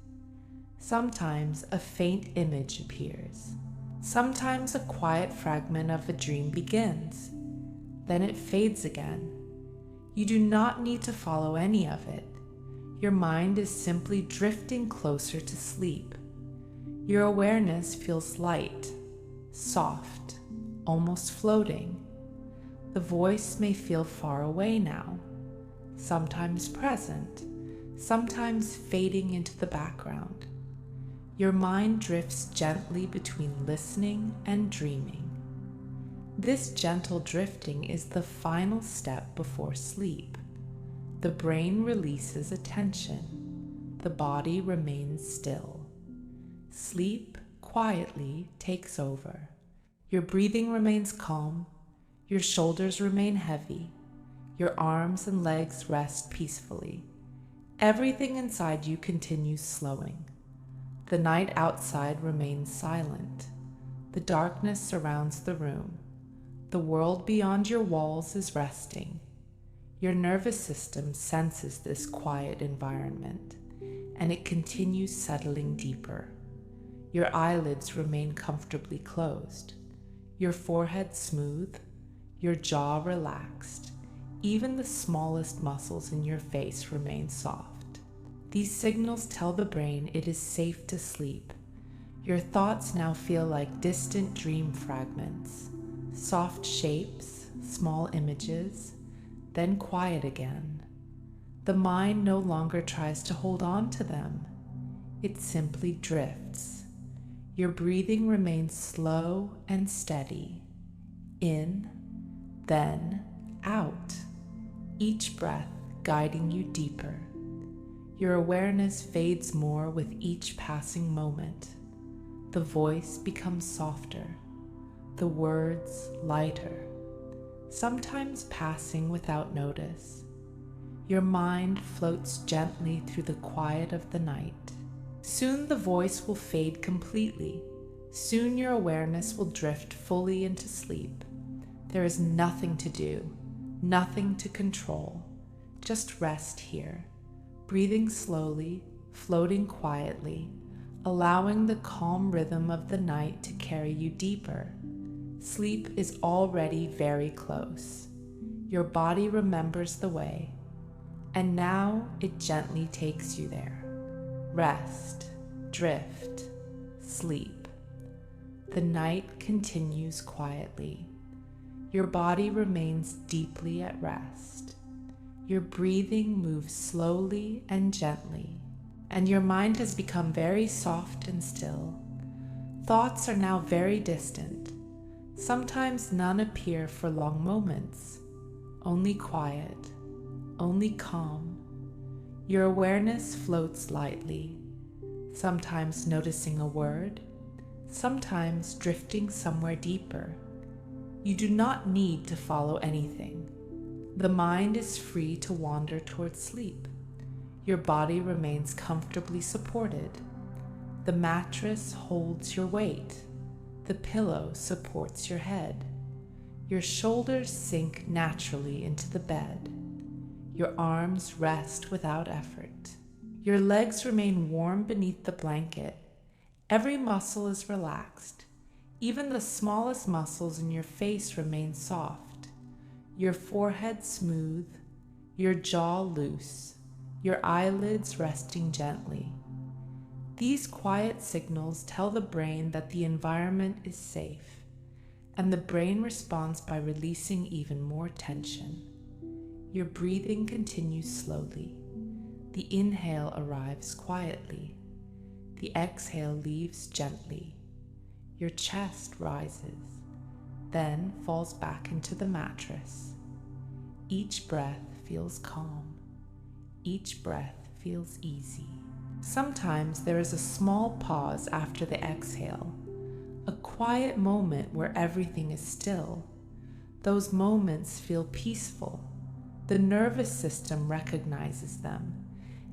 Sometimes a faint image appears. Sometimes a quiet fragment of a dream begins. Then it fades again. You do not need to follow any of it. Your mind is simply drifting closer to sleep. Your awareness feels light, soft, almost floating. The voice may feel far away now, sometimes present, sometimes fading into the background. Your mind drifts gently between listening and dreaming. This gentle drifting is the final step before sleep. The brain releases attention. The body remains still. Sleep quietly takes over. Your breathing remains calm. Your shoulders remain heavy. Your arms and legs rest peacefully. Everything inside you continues slowing. The night outside remains silent. The darkness surrounds the room. The world beyond your walls is resting. Your nervous system senses this quiet environment, and it continues settling deeper. Your eyelids remain comfortably closed. Your forehead smooth. Your jaw relaxed. Even the smallest muscles in your face remain soft. These signals tell the brain it is safe to sleep. Your thoughts now feel like distant dream fragments, soft shapes, small images, then quiet again. The mind no longer tries to hold on to them. It simply drifts. Your breathing remains slow and steady. In, then out. Each breath guiding you deeper. Your awareness fades more with each passing moment. The voice becomes softer, the words lighter, sometimes passing without notice. Your mind floats gently through the quiet of the night. Soon the voice will fade completely. Soon your awareness will drift fully into sleep. There is nothing to do, nothing to control. Just rest here, breathing slowly, floating quietly, allowing the calm rhythm of the night to carry you deeper. Sleep is already very close. Your body remembers the way, and now it gently takes you there. Rest, drift, sleep. The night continues quietly. Your body remains deeply at rest. Your breathing moves slowly and gently, and your mind has become very soft and still. Thoughts are now very distant. Sometimes none appear for long moments. Only quiet, only calm. Your awareness floats lightly, sometimes noticing a word, sometimes drifting somewhere deeper. You do not need to follow anything. The mind is free to wander towards sleep. Your body remains comfortably supported. The mattress holds your weight. The pillow supports your head. Your shoulders sink naturally into the bed. Your arms rest without effort. Your legs remain warm beneath the blanket. Every muscle is relaxed. Even the smallest muscles in your face remain soft. your forehead smooth, your jaw loose, your eyelids resting gently. These quiet signals tell the brain that the environment is safe, and the brain responds by releasing even more tension. Your breathing continues slowly. The inhale arrives quietly. The exhale leaves gently. Your chest rises, then falls back into the mattress. Each breath feels calm. Each breath feels easy. Sometimes there is a small pause after the exhale, a quiet moment where everything is still. Those moments feel peaceful. The nervous system recognizes them,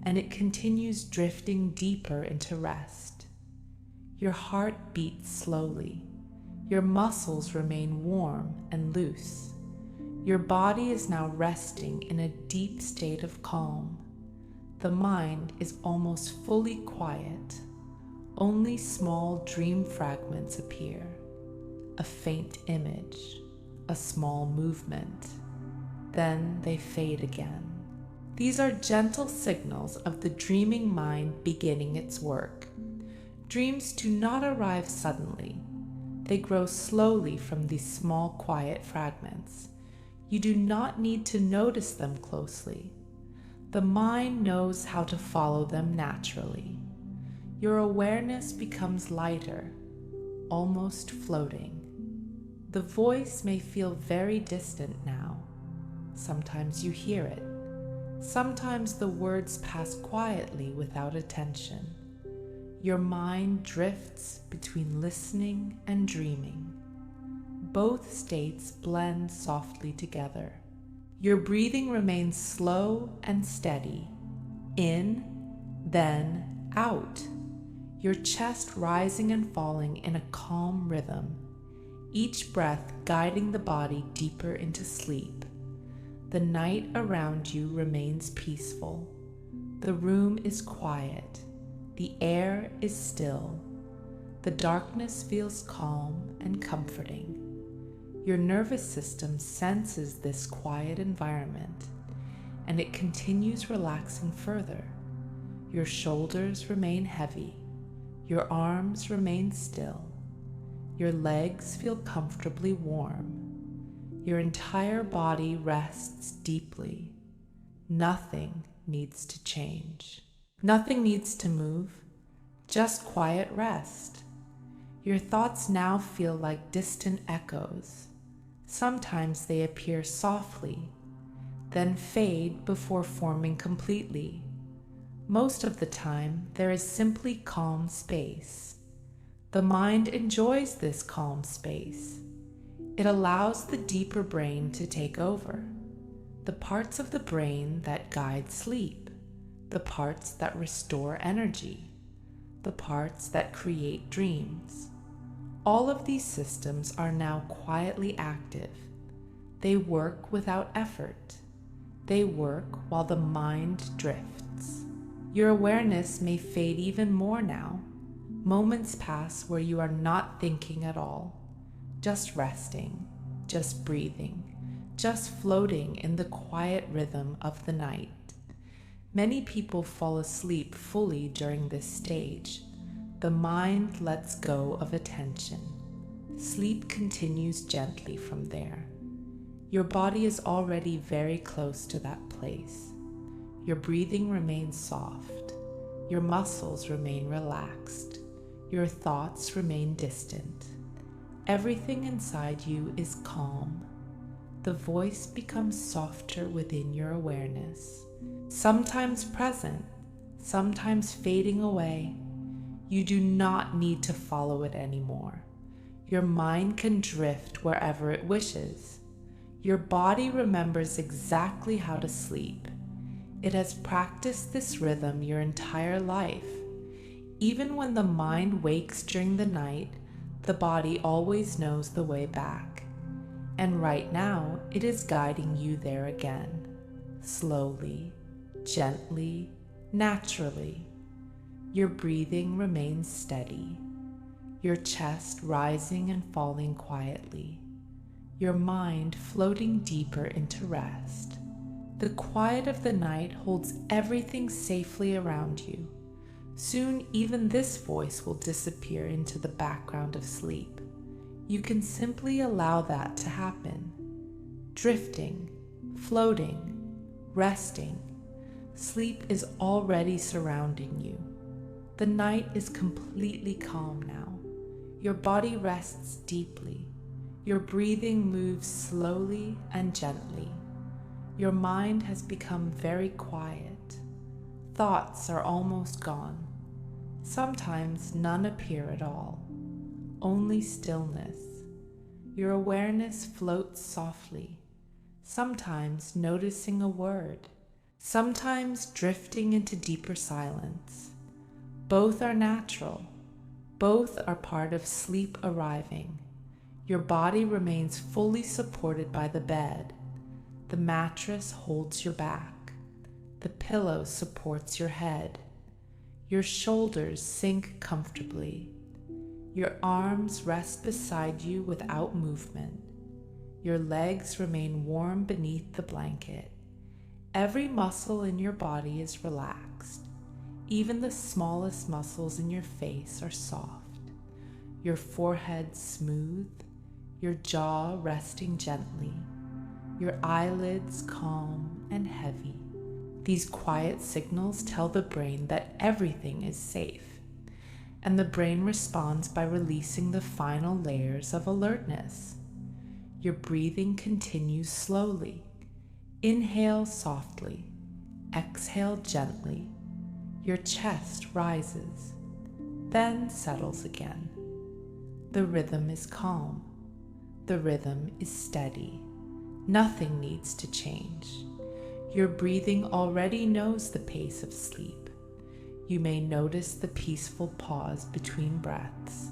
and it continues drifting deeper into rest. Your heart beats slowly. Your muscles remain warm and loose. Your body is now resting in a deep state of calm. The mind is almost fully quiet. Only small dream fragments appear. A faint image, a small movement. Then they fade again. These are gentle signals of the dreaming mind beginning its work. Dreams do not arrive suddenly. They grow slowly from these small, quiet fragments. You do not need to notice them closely. The mind knows how to follow them naturally. Your awareness becomes lighter, almost floating. The voice may feel very distant now. Sometimes you hear it. Sometimes the words pass quietly without attention. Your mind drifts between listening and dreaming. Both states blend softly together. Your breathing remains slow and steady. In, then out. Your chest rising and falling in a calm rhythm. Each breath guiding the body deeper into sleep. The night around you remains peaceful. The room is quiet. The air is still. The darkness feels calm and comforting. Your nervous system senses this quiet environment, and it continues relaxing further. Your shoulders remain heavy. Your arms remain still. Your legs feel comfortably warm. Your entire body rests deeply. Nothing needs to change. Nothing needs to move. Just quiet rest. Your thoughts now feel like distant echoes. Sometimes they appear softly, then fade before forming completely. Most of the time, there is simply calm space. The mind enjoys this calm space. It allows the deeper brain to take over. The parts of the brain that guide sleep, the parts that restore energy, the parts that create dreams. All of these systems are now quietly active. They work without effort. They work while the mind drifts. Your awareness may fade even more now. Moments pass where you are not thinking at all, just resting, just breathing, just floating in the quiet rhythm of the night. Many people fall asleep fully during this stage. The mind lets go of attention. Sleep continues gently from there. Your body is already very close to that place. Your breathing remains soft. Your muscles remain relaxed. Your thoughts remain distant. Everything inside you is calm. The voice becomes softer within your awareness, sometimes present, sometimes fading away. You do not need to follow it anymore. Your mind can drift wherever it wishes. Your body remembers exactly how to sleep. It has practiced this rhythm your entire life. Even when the mind wakes during the night, the body always knows the way back. And right now, it is guiding you there again. Slowly, gently, naturally. Your breathing remains steady. Your chest rising and falling quietly. your mind floating deeper into rest. The quiet of the night holds everything safely around you. Soon, even this voice will disappear into the background of sleep. You can simply allow that to happen. Drifting, floating, resting. Sleep is already surrounding you. The night is completely calm now. Your body rests deeply. Your breathing moves slowly and gently. Your mind has become very quiet. Thoughts are almost gone. Sometimes none appear at all. Only stillness. Your awareness floats softly, sometimes noticing a word, sometimes drifting into deeper silence. Both are natural. Both are part of sleep arriving. Your body remains fully supported by the bed. The mattress holds your back. The pillow supports your head. Your shoulders sink comfortably. Your arms rest beside you without movement. Your legs remain warm beneath the blanket. Every muscle in your body is relaxed. Even the smallest muscles in your face are soft. Your forehead smooth, your jaw resting gently, your eyelids calm and heavy. These quiet signals tell the brain that everything is safe, and the brain responds by releasing the final layers of alertness. Your breathing continues slowly. Inhale softly, exhale gently. Your chest rises, then settles again. The rhythm is calm. The rhythm is steady. Nothing needs to change. Your breathing already knows the pace of sleep. You may notice the peaceful pause between breaths,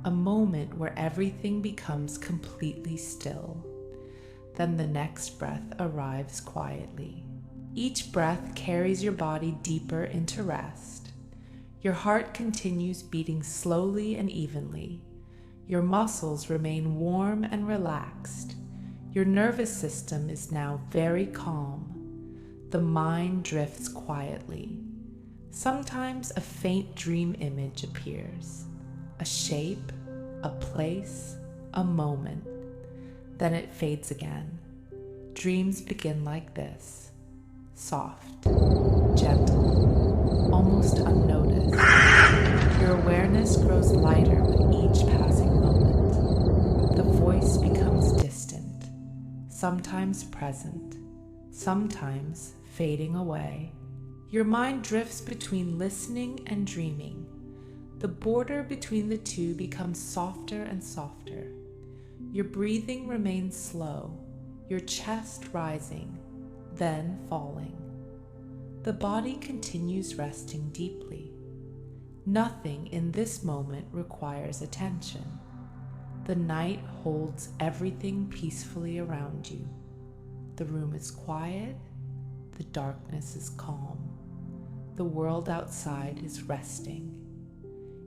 a moment where everything becomes completely still. Then the next breath arrives quietly. Each breath carries your body deeper into rest. Your heart continues beating slowly and evenly. Your muscles remain warm and relaxed. Your nervous system is now very calm. The mind drifts quietly. Sometimes a faint dream image appears, a shape, a place, a moment. Then it fades again. Dreams begin like this, soft, gentle, almost unnoticed. Your awareness grows lighter with each passing moment. The voice becomes distant, sometimes present, sometimes fading away. Your mind drifts between listening and dreaming. The border between the two becomes softer and softer. Your breathing remains slow, your chest rising, then falling. The body continues resting deeply. Nothing in this moment requires attention. The night holds everything peacefully around you. The room is quiet, the darkness is calm. The world outside is resting.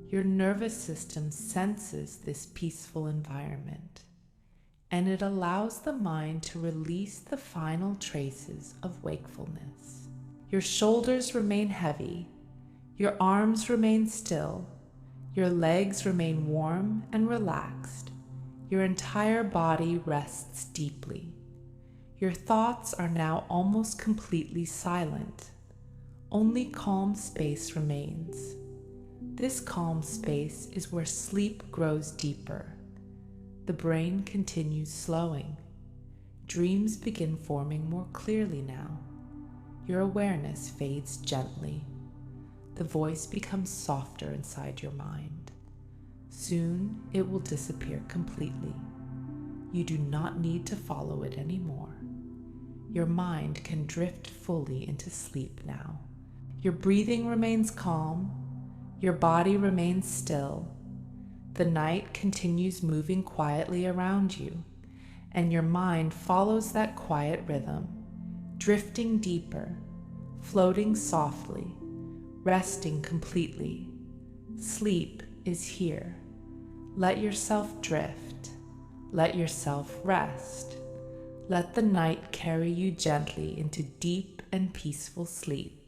Your nervous system senses this peaceful environment, and it allows the mind to release the final traces of wakefulness. Your shoulders remain heavy, your arms remain still, your legs remain warm and relaxed. Your entire body rests deeply. Your thoughts are now almost completely silent. Only calm space remains. This calm space is where sleep grows deeper. The brain continues slowing. Dreams begin forming more clearly now. Your awareness fades gently. The voice becomes softer inside your mind. Soon it will disappear completely. You do not need to follow it anymore. Your mind can drift fully into sleep now. Your breathing remains calm. Your body remains still. The night continues moving quietly around you, and your mind follows that quiet rhythm, drifting deeper, floating softly, resting completely. Sleep is here. Let yourself drift. Let yourself rest. Let the night carry you gently into deep and peaceful sleep.